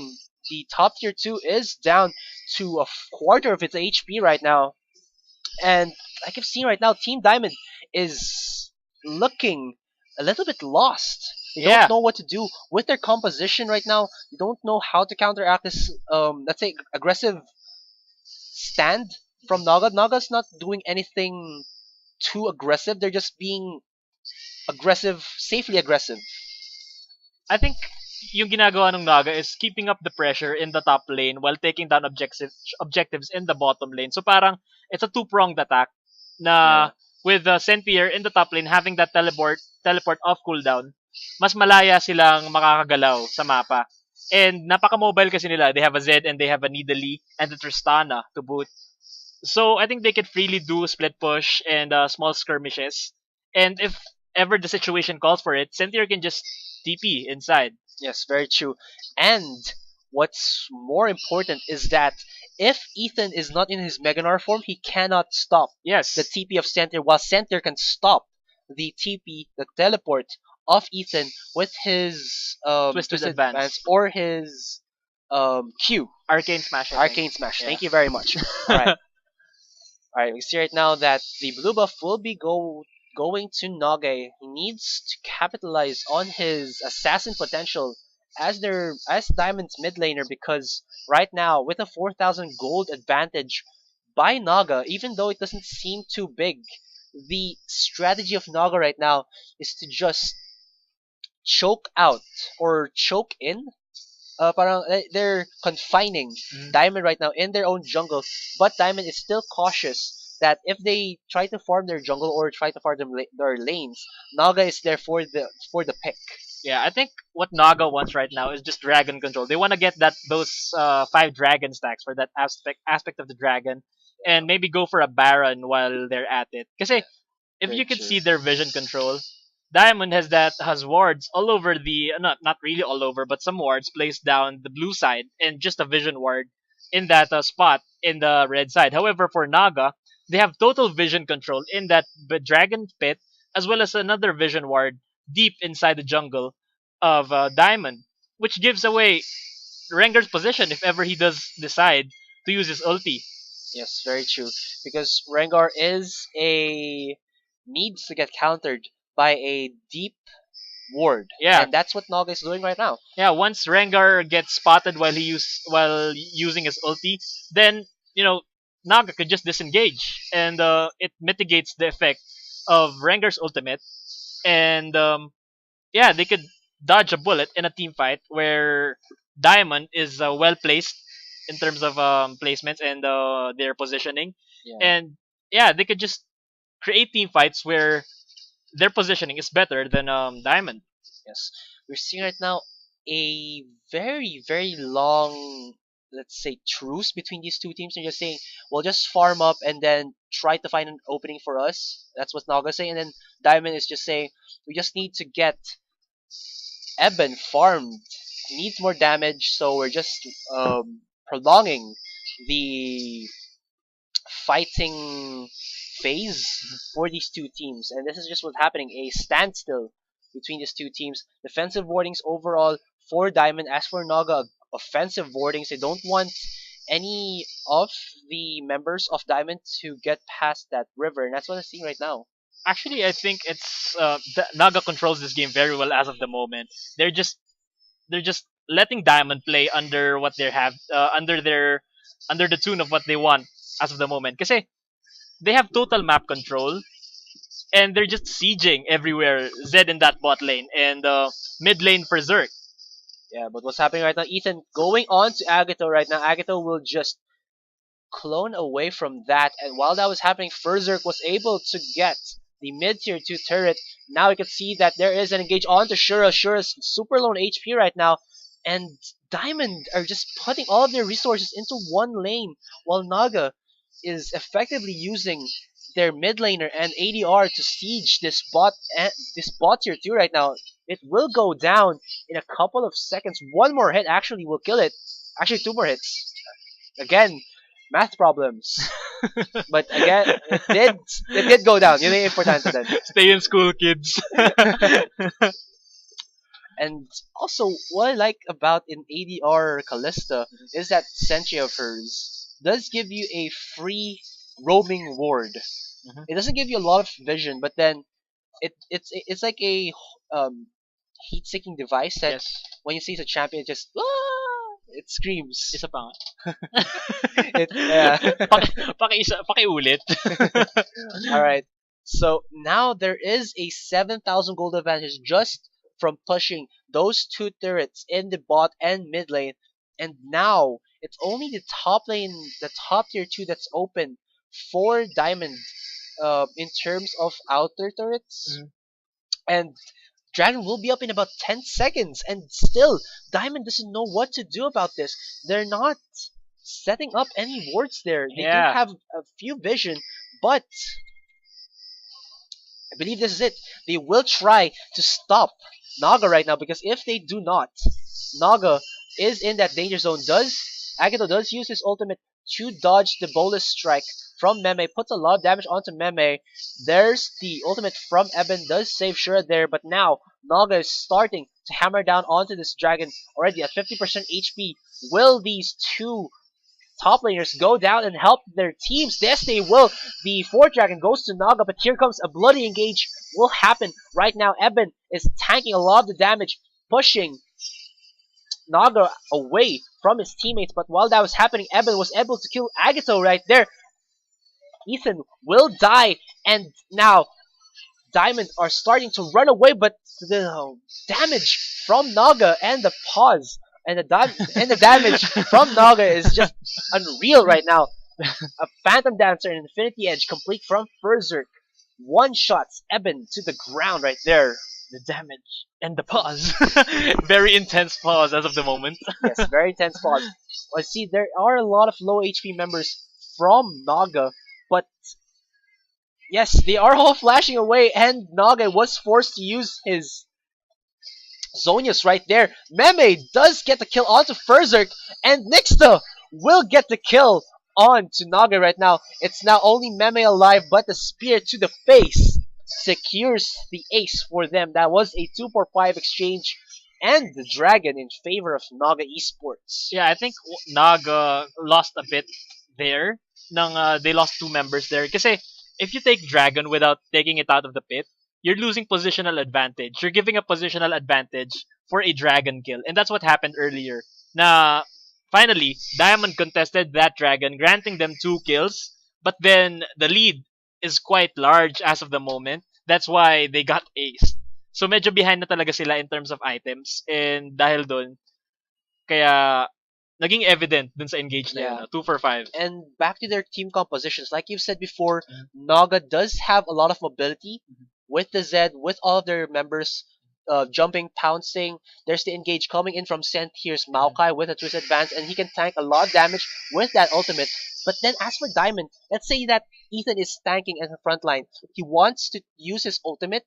Speaker 1: The top tier 2 is down to a quarter of its HP right now. And like I've seen right now, Team Diamond is looking a little bit lost. They don't know what to do with their composition right now. They don't know how to counteract this, let's say, aggressive stand from Naga. Naga's not doing anything too aggressive. They're just being aggressive, safely aggressive.
Speaker 2: I think yung ginagawa ng Naga is keeping up the pressure in the top lane while taking down objectives in the bottom lane. So parang it's a two-pronged attack na with Sentier in the top lane having that teleport off cooldown, mas malaya silang makakagalaw sa mapa. And napaka-mobile kasi nila. They have a Zed and they have a Nidalee and a Tristana to boot. So I think they could freely do split push and small skirmishes. And if ever the situation calls for it, Sentier can just TP inside.
Speaker 1: Yes, very true. And what's more important is that if Ethan is not in his Meganar form, he cannot stop the TP of Center, while Center can stop the TP, the teleport of Ethan with his
Speaker 2: Twisted Advance
Speaker 1: or his Q.
Speaker 2: Arcane Smash.
Speaker 1: Arcane Smash. Thank you very much. Alright. Alright, we see right now that the blue buff will be going to Nage. He needs to capitalize on his assassin potential as Diamond's mid laner, because right now with a 4,000 gold advantage by Naga, even though it doesn't seem too big, the strategy of Naga right now is to just choke out or choke in. Parang they're confining Diamond right now in their own jungle, but Diamond is still cautious that if they try to farm their jungle or try to farm their lanes, Naga is there for the pick.
Speaker 2: Yeah, I think what Naga wants right now is just dragon control. They want to get that those 5 dragon stacks for that aspect of the dragon, and maybe go for a Baron while they're at it. Because if
Speaker 1: Very
Speaker 2: you could
Speaker 1: true.
Speaker 2: see their vision control, Diamond has wards all over the not really all over, but some wards placed down the blue side and just a vision ward in that spot in the red side. However, for Naga, they have total vision control in that dragon pit as well as another vision ward deep inside the jungle of Diamond, which gives away Rengar's position if ever he does decide to use his ulti.
Speaker 1: Yes, very true. Because Rengar is a needs to get countered by a deep ward,
Speaker 2: Yeah,
Speaker 1: and that's what Naga is doing right now.
Speaker 2: yeah. Once Rengar gets spotted while using his ulti, then Naga could just disengage, and it mitigates the effect of Rengar's ultimate, and yeah, they could dodge a bullet in a team fight where Diamond is well placed in terms of placements and their positioning,
Speaker 1: Yeah.
Speaker 2: and yeah, they could just create team fights where their positioning is better than Diamond.
Speaker 1: Yes, we're seeing right now a very, very long, let's say, truce between these two teams. And just saying, well, just farm up and then try to find an opening for us. That's what Naga's saying. And then Diamond is just saying, we just need to get Eben farmed. He needs more damage, so we're just prolonging the fighting phase for these two teams. And this is just what's happening, a standstill between these two teams. Defensive wardings overall for Diamond. As for Naga, offensive wardings. They don't want any of the members of Diamond to get past that river, and that's what I'm seeing right now.
Speaker 2: Actually, I think it's Naga controls this game very well as of the moment. They're just letting Diamond play under what they have under the tune of what they want as of the moment. Because they have total map control and they're just sieging everywhere. Zed in that bot lane and mid lane for Zerk.
Speaker 1: Yeah, but what's happening right now? Ethan going on to Agato right now. Agato will just clone away from that, and while that was happening, Ferzerk was able to get the mid tier 2 turret. Now you can see that there is an engage onto Shura. Shura's super low on HP right now, and Diamond are just putting all of their resources into one lane, while Naga is effectively using their mid laner and ADR to siege this bot tier 2 right now. It will go down in a couple of seconds. One more hit actually will kill it. Actually, two more hits. Again, math problems. But again, it did go down. Yun yung importante din.
Speaker 2: Stay in school, kids.
Speaker 1: And also, what I like about an ADR Callista is that Sentry of hers does give you a free roaming ward.
Speaker 2: Mhm.
Speaker 1: It doesn't give you a lot of vision, but then it's like a heat-seeking device that
Speaker 2: Yes.
Speaker 1: when you see the champion, it just it screams.
Speaker 2: Isa pa nga.
Speaker 1: Yeah.
Speaker 2: Pakiulit.
Speaker 1: All right. So now there is a 7,000 gold advantage just from pushing those two turrets in the bot and mid lane. And now it's only the top lane, the top tier 2 that's open for Diamond in terms of outer turrets.
Speaker 2: Mhm.
Speaker 1: And Dragon will be up in about 10 seconds. And still, Diamond doesn't know what to do about this. They're not setting up any wards there. They do
Speaker 2: Yeah.
Speaker 1: have a few vision, but I believe this is it. They will try to stop Naga right now, because if they do not, Naga is in that danger zone. Agato does use his ultimate to dodge the bolus strike from Meme, puts a lot of damage onto Meme. There's the ultimate from Eben, does save Shura there, but now Naga is starting to hammer down onto this dragon already at 50% HP. Will these two top laners go down and help their teams? Yes, they will. The fourth dragon goes to Naga, but here comes a bloody engage. Will happen right now. Eben is tanking a lot of the damage, pushing Naga away from his teammates. But while that was happening, Eben was able to kill Agato right there. Ethan will die, and now Diamond are starting to run away, but the damage from Naga and the pause and the damage from Naga is just unreal right now. A Phantom Dancer and Infinity Edge complete from Berserk. One shots Eben to the ground right there.
Speaker 2: The damage and the pause. Very intense pause as of the moment.
Speaker 1: Yes, very intense pause. Well, see, there are a lot of low HP members from Naga, but yes, they are all flashing away, and Naga was forced to use his Zonius right there. Meme does get the kill onto Ferzerk, and Nixta will get the kill on to Naga right now. It's now only Meme alive, but the spear to the face secures the ace for them. That was a 2-for-5 exchange, and the dragon in favor of Naga Esports.
Speaker 2: Yeah, I think Naga lost a bit there. They lost two members there. Kasi if you take Dragon without taking it out of the pit, you're losing positional advantage. You're giving a positional advantage for a Dragon kill. And that's what happened earlier. Na finally, Diamond contested that Dragon, granting them 2 kills. But then the lead is quite large as of the moment. That's why they got aced. So medyo behind na talaga sila in terms of items. And dahil dun, kaya naging evident dun sa engage na yun.
Speaker 1: Yeah.
Speaker 2: 2 for 5.
Speaker 1: And back to their team compositions, like you've said before, Naga does have a lot of mobility with the Z, with all of their members jumping, pouncing. There's the engage coming in from Sentier's Maokai with a twist advance, and he can tank a lot of damage with that ultimate. But then as for Diamond, let's say that Ethan is tanking at the front line. He wants to use his ultimate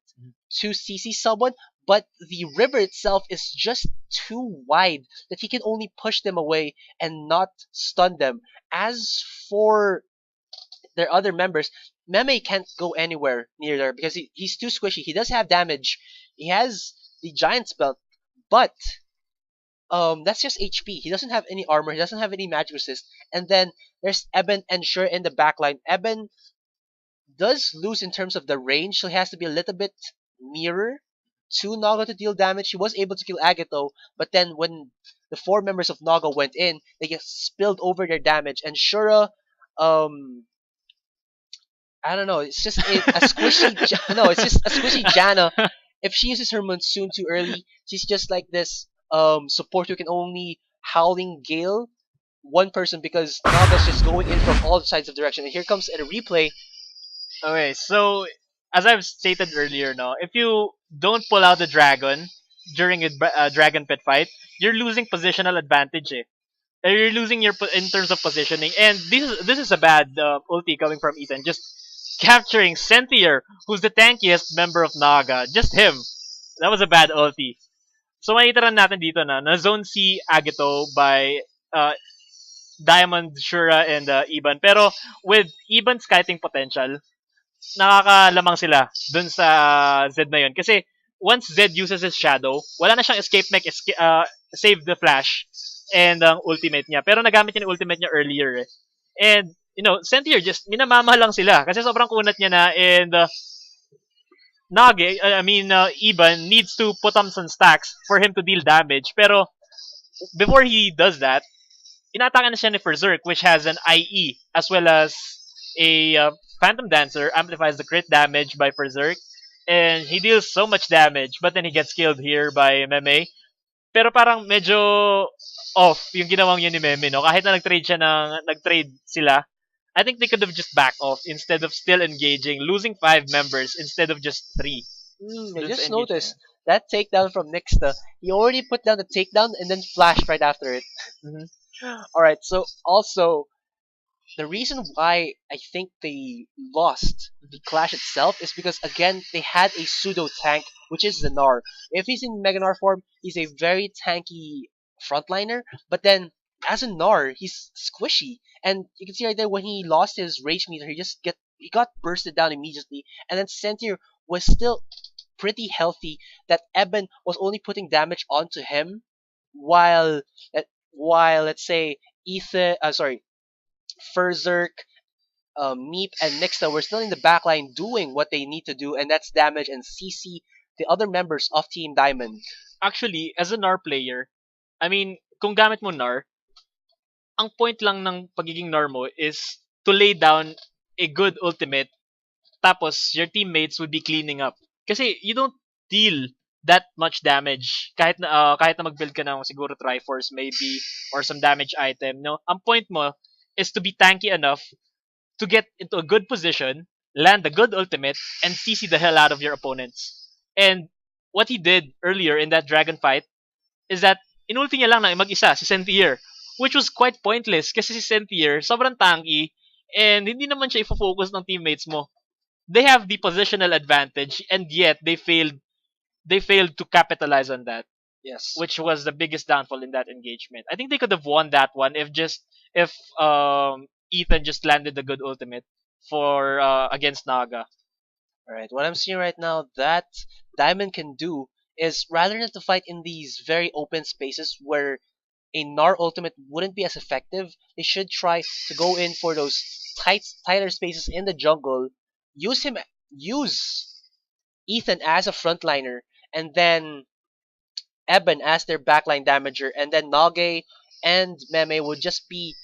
Speaker 1: to CC someone, but the river itself is just too wide that he can only push them away and not stun them. As for their other members, Meme can't go anywhere near there because he's too squishy. He does have damage. He has the Giant's Belt, but that's just HP. He doesn't have any armor. He doesn't have any magic resist. And then there's Eben and Shure in the backline. Eben does lose in terms of the range, so he has to be a little bit nearer to Naga to deal damage. He was able to kill Agato, but then when the 4 members of Naga went in, they just spilled over their damage. And Shura, I don't know, it's just a squishy. No, it's just a squishy Janna. If she uses her Monsoon too early, she's just like this support who can only Howling Gale one person because Naga's just going in from all sides of direction. And here comes a replay.
Speaker 2: Okay, so as I've stated earlier, no, if you don't pull out the dragon during a dragon pit fight, you're losing positional advantage. You're losing in terms of positioning, and this is a bad ulti coming from Ethan. Just capturing Sentier, who's the tankiest member of Naga, just him. That was a bad ulti. So makita rin natin dito na zone C Agito by Diamond, Shura, and Iban. Pero with Iban's kiting potential, nakakalamang sila dun sa Z na yun. Kasi once Z uses his shadow, wala na siyang escape mech, save the flash, and ang ultimate niya. Pero nagamit niya yung ultimate niya earlier. And, Sentier just, minamama lang sila. Kasi sobrang kunat niya na, and Iban needs to put on some stacks for him to deal damage. Pero, before he does that, inatakan na siya ni Berserk, which has an IE, as well as a Phantom Dancer, amplifies the crit damage by Berserk, and he deals so much damage, but then he gets killed here by Meme. Pero parang medyo off yung ginawang yun ni Meme, no? Kahit na nag-trade sila, I think they could have just backed off instead of still engaging, losing 5 members instead of just 3.
Speaker 1: I just noticed that takedown from Nixta. He already put down the takedown and then flashed right after it. Alright, so also, the reason why I think they lost the clash itself is because, again, they had a pseudo tank, which is the Gnar. If he's in Mega Gnar form, he's a very tanky frontliner, but then as a Gnar, he's squishy. And you can see right there when he lost his rage meter, he got bursted down immediately. And then Sentier was still pretty healthy, that Eben was only putting damage onto him, while let's say Ferzerk, Meep, and Nixta were still in the backline doing what they need to do, and that's damage and CC the other members of Team Diamond.
Speaker 2: Actually, as a Gnar player, kung gamit mo Gnar, ang point lang ng pagiging Gnar mo is to lay down a good ultimate, tapos your teammates would be cleaning up. Kasi you don't deal that much damage kahit na mag-build ka ng siguro Triforce maybe or some damage item, no? Ang point mo is to be tanky enough to get into a good position, land a good ultimate, and CC the hell out of your opponents. And what he did earlier in that dragon fight is that inulti niya lang na mag-isa si Sentier, which was quite pointless kasi si Sentier sobrang tanky and hindi naman siya ifo-focus ng teammates mo. They have the positional advantage and yet they failed to capitalize on that,
Speaker 1: Yes.
Speaker 2: which was the biggest downfall in that engagement. I think they could have won that one if Ethan just landed a good ultimate for against Naga.
Speaker 1: All right. What I'm seeing right now that Diamond can do is rather than to fight in these very open spaces where a Gnar ultimate wouldn't be as effective, they should try to go in for those tighter spaces in the jungle. Use him. Use Ethan as a frontliner, and then Eben as their backline damager, and then Nage and Meme would just be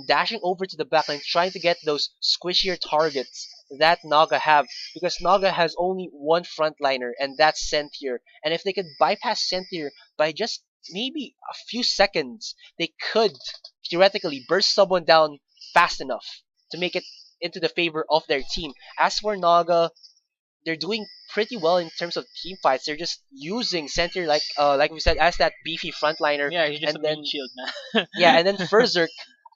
Speaker 1: dashing over to the backline, trying to get those squishier targets that Naga have, because Naga has only one frontliner, and that's Senthier. And if they could bypass Senthier by just maybe a few seconds, they could theoretically burst someone down fast enough to make it into the favor of their team. As for Naga, they're doing pretty well in terms of team fights. They're just using Sentry like we said as that beefy frontliner,
Speaker 2: Yeah, he's just
Speaker 1: and
Speaker 2: a
Speaker 1: then
Speaker 2: mean shield, man.
Speaker 1: yeah, and then Ferzerk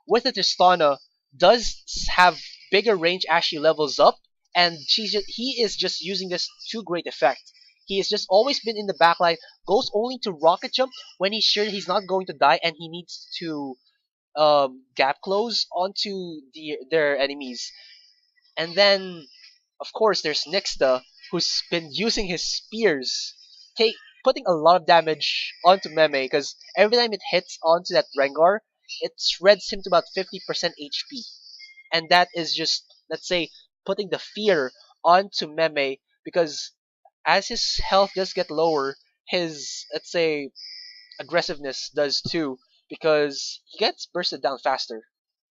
Speaker 1: with the Tristana does have bigger range as she levels up, and he is just using this to great effect. He has just always been in the backline, goes only to rocket jump when he's sure he's not going to die and he needs to gap close onto their enemies. And then of course, there's Nixta, who's been using his spears, take putting a lot of damage onto Meme, because every time it hits onto that Rengar, it shreds him to about 50% HP. And that is just, let's say, putting the fear onto Meme, because as his health does get lower, his, let's say, aggressiveness does too, because he gets bursted down faster.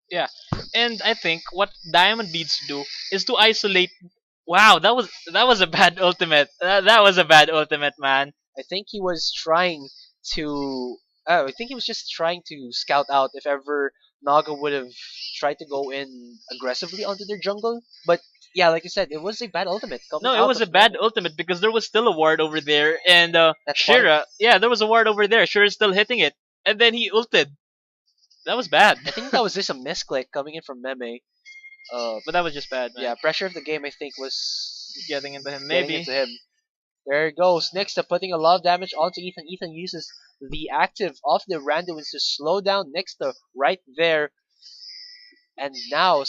Speaker 2: Yeah, and I think what Diamond needs to do is to isolate. Wow, that was a bad ultimate. That was a bad ultimate, man.
Speaker 1: I think he was trying to. I think he was just trying to scout out if ever Naga would have tried to go in aggressively onto their jungle. But yeah, like you said, it was a bad ultimate coming
Speaker 2: No, it
Speaker 1: out
Speaker 2: was
Speaker 1: of
Speaker 2: a bad
Speaker 1: Meme.
Speaker 2: ultimate because there was still a ward over there, and
Speaker 1: That far.
Speaker 2: Shira. Yeah, there was a ward over there. Shira's still hitting it, and then he ulted. That was bad.
Speaker 1: I think that was just a misclick coming in from Meme.
Speaker 2: But that was just bad, man.
Speaker 1: Yeah, pressure of the game I think was
Speaker 2: Getting into him,
Speaker 1: getting
Speaker 2: maybe.
Speaker 1: into him. There it goes. Next up, putting a lot of damage onto Ethan. Ethan uses the active of the randoms to slow down next to right there. And now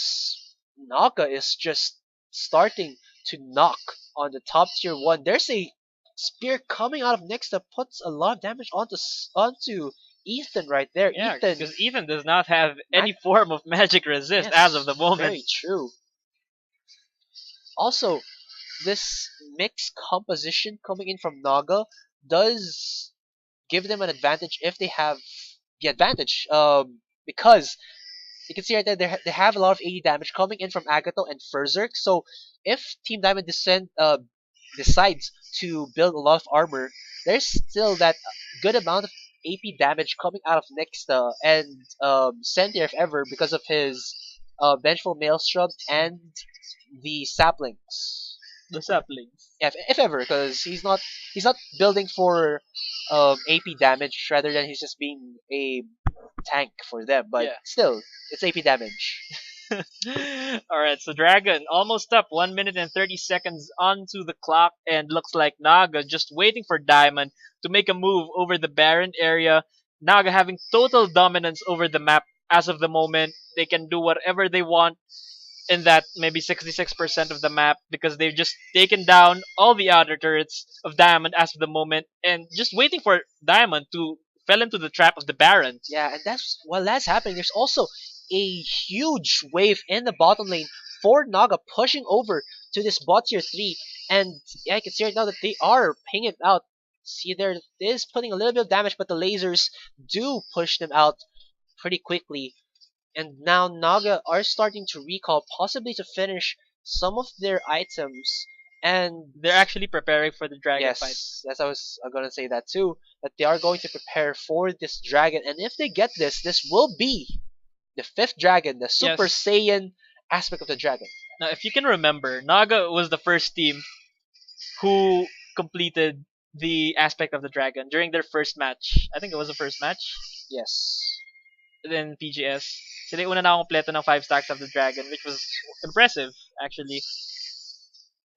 Speaker 1: Naga is just starting to knock on the top tier one. There's a spear coming out of next that puts a lot of damage onto Ethan right there.
Speaker 2: Yeah,
Speaker 1: Ethan,
Speaker 2: because Ethan does not have any
Speaker 1: Mag-
Speaker 2: form of magic resist
Speaker 1: yes,
Speaker 2: as of the moment.
Speaker 1: very true. Also, this mixed composition coming in from Naga does give them an advantage if they have the advantage. Because you can see right there they have a lot of 80 damage coming in from Agato and Ferzerk. So if Team Diamond decides to build a lot of armor, there's still that good amount of AP damage coming out of Nexta and Sentry if ever because of his Vengeful Maelstrom and the saplings.
Speaker 2: The saplings.
Speaker 1: Yeah, if ever, because he's not building for AP damage rather than he's just being a tank for them. But
Speaker 2: Yeah.
Speaker 1: still, it's AP damage.
Speaker 2: Alright, so Dragon almost up 1 minute and 30 seconds onto the clock, and looks like Naga just waiting for Diamond to make a move over the Baron area. Naga having total dominance over the map as of the moment. They can do whatever they want in that maybe 66% of the map because they've just taken down all the outer turrets of Diamond as of the moment and just waiting for Diamond to fell into the trap of the Baron.
Speaker 1: Yeah, and that's while that's happening, there's also a huge wave in the bottom lane for Naga pushing over to this bot tier 3. And yeah, I can see right now that they are pinging it out. See, there it is putting a little bit of damage, but the lasers do push them out pretty quickly. And now Naga are starting to recall, possibly to finish some of their items. And
Speaker 2: They're actually preparing for the dragon
Speaker 1: yes,
Speaker 2: fight.
Speaker 1: that's I was gonna say that too. That they are going to prepare for this dragon, and if they get this, this will be the fifth dragon, the Super
Speaker 2: Yes.
Speaker 1: Saiyan aspect of the dragon.
Speaker 2: Now, if you can remember, Naga was the first team who completed the aspect of the dragon during their first match. I think it was the first match
Speaker 1: Yes.
Speaker 2: in PGS. Sila yung una na kompleto ng 5 stacks of the dragon, which was impressive, actually.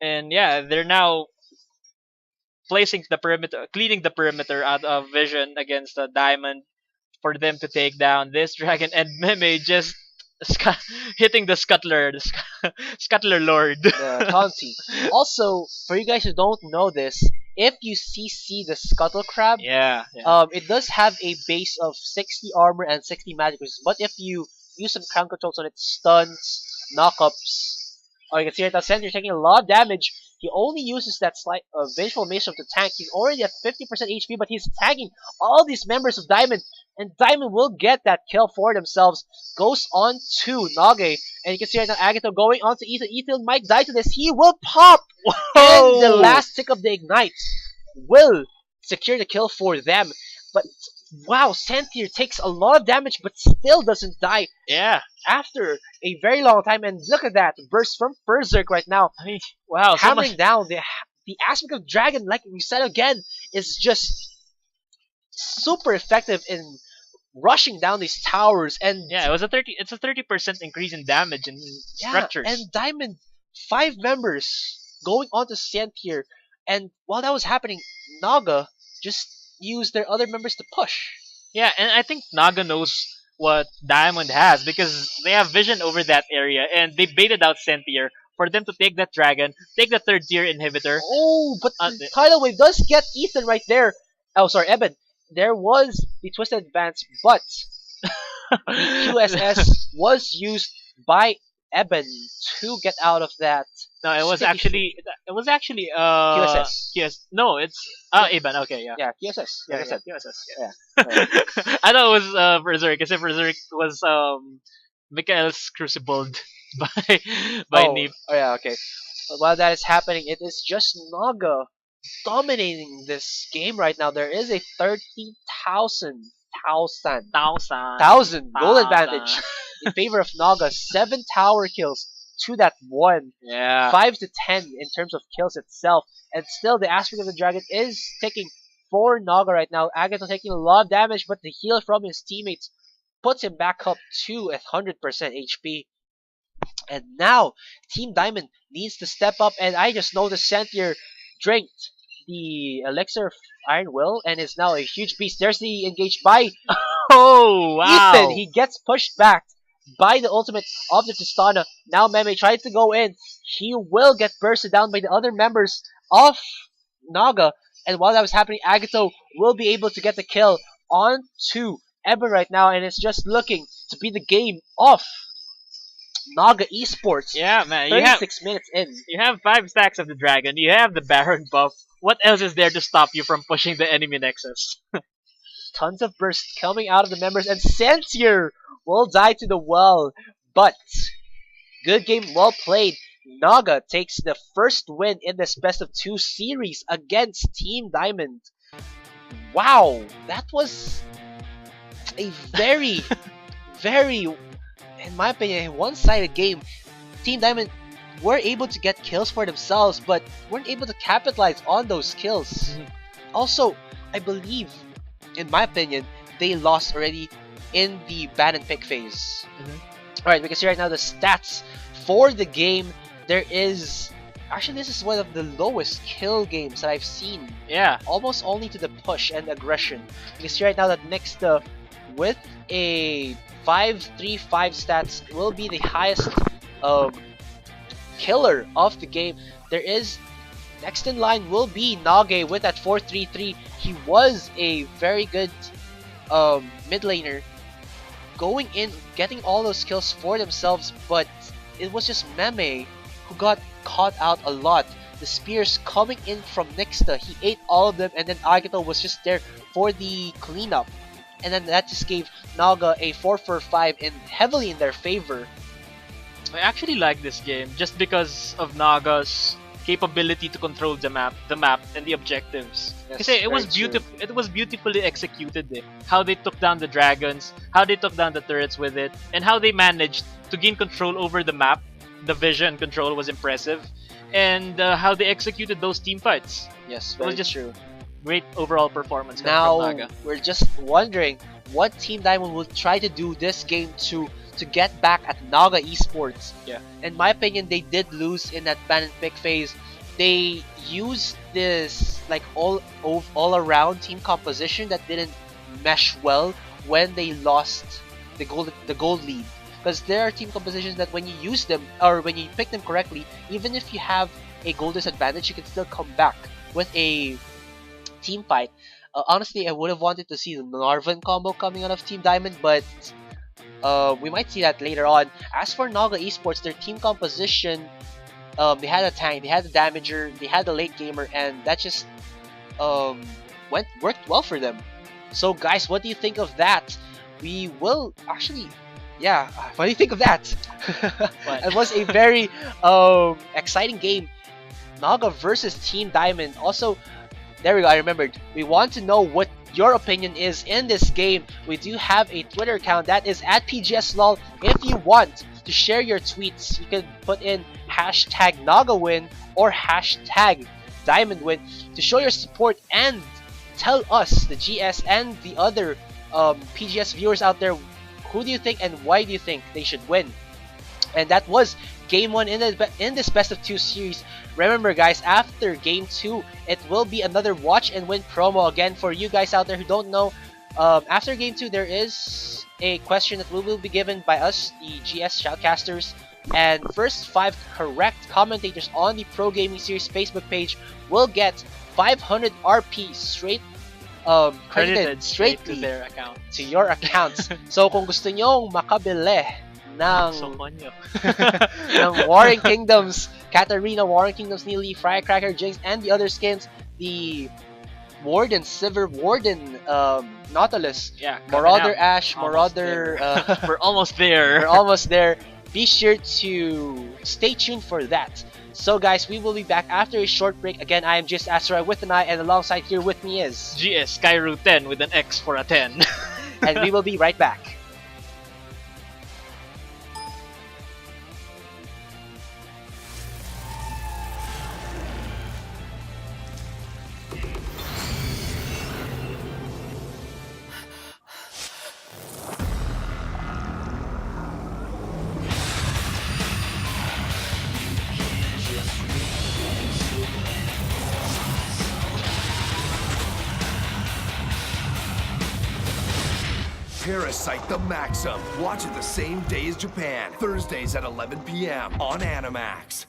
Speaker 2: And yeah, they're now placing the perimeter, cleaning the perimeter out of Vision against the Diamond for them to take down this dragon, and Meme just hitting the Scuttler, Scuttler Lord.
Speaker 1: The Taunty. Also, for you guys who don't know this, if you CC the Scuttle Crab,
Speaker 2: yeah.
Speaker 1: it does have a base of 60 armor and 60 magic resist. But if you use some crown controls on it, stuns, knockups, you can see right now, Sentry taking a lot of damage. He only uses that slight visual mission to tank. He's already at 50% HP, but he's tagging all these members of Diamond, and Diamond will get that kill for themselves. Goes on to Nage, and you can see right now Agato going on to Ethan. Ethan might die to this. He will pop, and the last tick of the ignite will secure the kill for them. But wow, Santhier takes a lot of damage, but still doesn't die.
Speaker 2: Yeah.
Speaker 1: After a very long time, and look at that burst from Berserk right now.
Speaker 2: I mean, wow, so
Speaker 1: Hammering
Speaker 2: much.
Speaker 1: down the aspect of Dragon, like we said again, is just super effective in rushing down these towers. And
Speaker 2: Yeah, it's a 30% increase in damage and structures.
Speaker 1: and Diamond 5 members going on to Santhier, and while that was happening, Naga just used their other members to push.
Speaker 2: Yeah, and I think Naga knows what Diamond has because they have vision over that area, and they baited out Senthier for them to take that dragon, take the third tier inhibitor.
Speaker 1: Oh, but
Speaker 2: Uh,
Speaker 1: the tidal wave does get Ethan right there. Oh, sorry, Eben. There was the Twisted Advance, but the QSS was used by Eben to get out of that.
Speaker 2: No, it was
Speaker 1: sticky
Speaker 2: actually
Speaker 1: QSS.
Speaker 2: No, it's Aban. Okay, yeah.
Speaker 1: Yeah, QSS. Like I said.
Speaker 2: QSS.
Speaker 1: Yeah.
Speaker 2: I thought it was Berserk, because Berserk was Mikael's crucibled by Neep.
Speaker 1: Oh yeah, okay. But while that is happening, it is just Naga dominating this game right now. There is a 30,000
Speaker 2: Thousand.
Speaker 1: goal advantage in favor of Naga. 7 tower kills to that 1.
Speaker 2: Yeah.
Speaker 1: 5 to 10 in terms of kills itself. And still, the aspect of the dragon is taking for Naga right now. Agato taking a lot of damage, but the heal from his teammates puts him back up to 100% HP. And now, Team Diamond needs to step up, and I just noticed Santhier drank the elixir of Iron Will and is now a huge beast. There's the engage by
Speaker 2: Oh wow.
Speaker 1: Ethan. He gets pushed back by the ultimate of the Tristana. Now Meme tries to go in. He will get bursted down by the other members of Naga. And while that was happening, Agato will be able to get the kill onto Eben right now, and it's just looking to be the game of Naga Esports.
Speaker 2: Yeah, man.
Speaker 1: 36 minutes in.
Speaker 2: You have 5 stacks of the dragon. You have the Baron buff. What else is there to stop you from pushing the enemy nexus?
Speaker 1: Tons of bursts coming out of the members, and Santhier will die to the well. But good game, well played. Naga takes the first win in this best of 2 series against Team Diamond. Wow, that was a very, very, in my opinion, a one-sided game. Team Diamond were able to get kills for themselves, but weren't able to capitalize on those kills. Also, I believe, in my opinion, they lost already in the ban and pick phase. Alright, we can see right now the stats for the game. There is... Actually, this is one of the lowest kill games that I've seen.
Speaker 2: Yeah.
Speaker 1: Almost only to the push and aggression. You can see right now that next with a 5-3-5 stats will be the highest killer of the game. There is next in line will be Nage with that 4-3-3. He was a very good mid laner, going in, getting all those kills for themselves, but it was just Meme who got caught out a lot. The spears coming in from Nixta, he ate all of them, and then Agato was just there for the cleanup. And then that just gave Naga a 4-4-5 and heavily in their favor.
Speaker 2: I actually like this game just because of Naga's capability to control the map and the objectives.
Speaker 1: Yes,
Speaker 2: Kasi it was
Speaker 1: very true.
Speaker 2: beautiful. It was beautifully executed. Eh. How they took down the dragons, how they took down the turrets with it, and how they managed to gain control over the map. The vision control was impressive, and how they executed those team fights.
Speaker 1: Yes,
Speaker 2: It was
Speaker 1: very
Speaker 2: just
Speaker 1: true.
Speaker 2: great overall performance coming
Speaker 1: Now
Speaker 2: from Naga.
Speaker 1: we're just wondering what Team Diamond will try to do this game to get back at Naga Esports.
Speaker 2: Yeah.
Speaker 1: In my opinion, they did lose in that ban and pick phase. They used this like all around team composition that didn't mesh well when they lost the gold lead. Because there are team compositions that when you use them or when you pick them correctly, even if you have a goal disadvantage, you can still come back with a team fight. Honestly, I would have wanted to see the Narvan combo coming out of Team Diamond, but we might see that later on. As for Naga Esports, their team composition, they had a tank, they had a damager, they had a late gamer, and that just worked well for them. So guys, what do you think of that? We will actually, yeah. What do you think of that?
Speaker 2: What?
Speaker 1: It was a very exciting game. Naga versus Team Diamond. Also, there we go. I remembered. We want to know what your opinion is in this game. We do have a Twitter account that is at PGSLOL. If you want to share your tweets, you can put in hashtag NagaWin or hashtag DiamondWin to show your support and tell us, the GS and the other PGS viewers out there, who do you think and why do you think they should win? And that was Game 1 in this Best of 2 series. Remember guys, after Game 2, it will be another watch and win promo. Again, for you guys out there who don't know, after Game 2, there is a question that will be given by us, the GS Shoutcasters. And first 5 correct commentators on the Pro Gaming Series Facebook page will get 500 RP straight credited
Speaker 2: straight to
Speaker 1: straightly
Speaker 2: their account.
Speaker 1: to your accounts. So kung gusto nyong makabili ng
Speaker 2: So konyo.
Speaker 1: ng Warring Kingdoms, Katarina, Warring Kingdoms, Neely, Firecracker, Jinx, and the other skins, the Warden, Silver Warden, Nautilus,
Speaker 2: Yeah,
Speaker 1: Marauder
Speaker 2: coming out.
Speaker 1: Ash,
Speaker 2: Almost
Speaker 1: Marauder,
Speaker 2: there. We're almost there.
Speaker 1: we're almost there. Be sure to stay tuned for that. So guys, we will be back after a short break. Again, I am just Asura with an I, and alongside here with me is,
Speaker 2: GS Skyru 10 with an X for a 10.
Speaker 1: and we will be right back.
Speaker 3: Parasite the Maxim. Watch it the same day as Japan. Thursdays at 11 p.m. on Animax.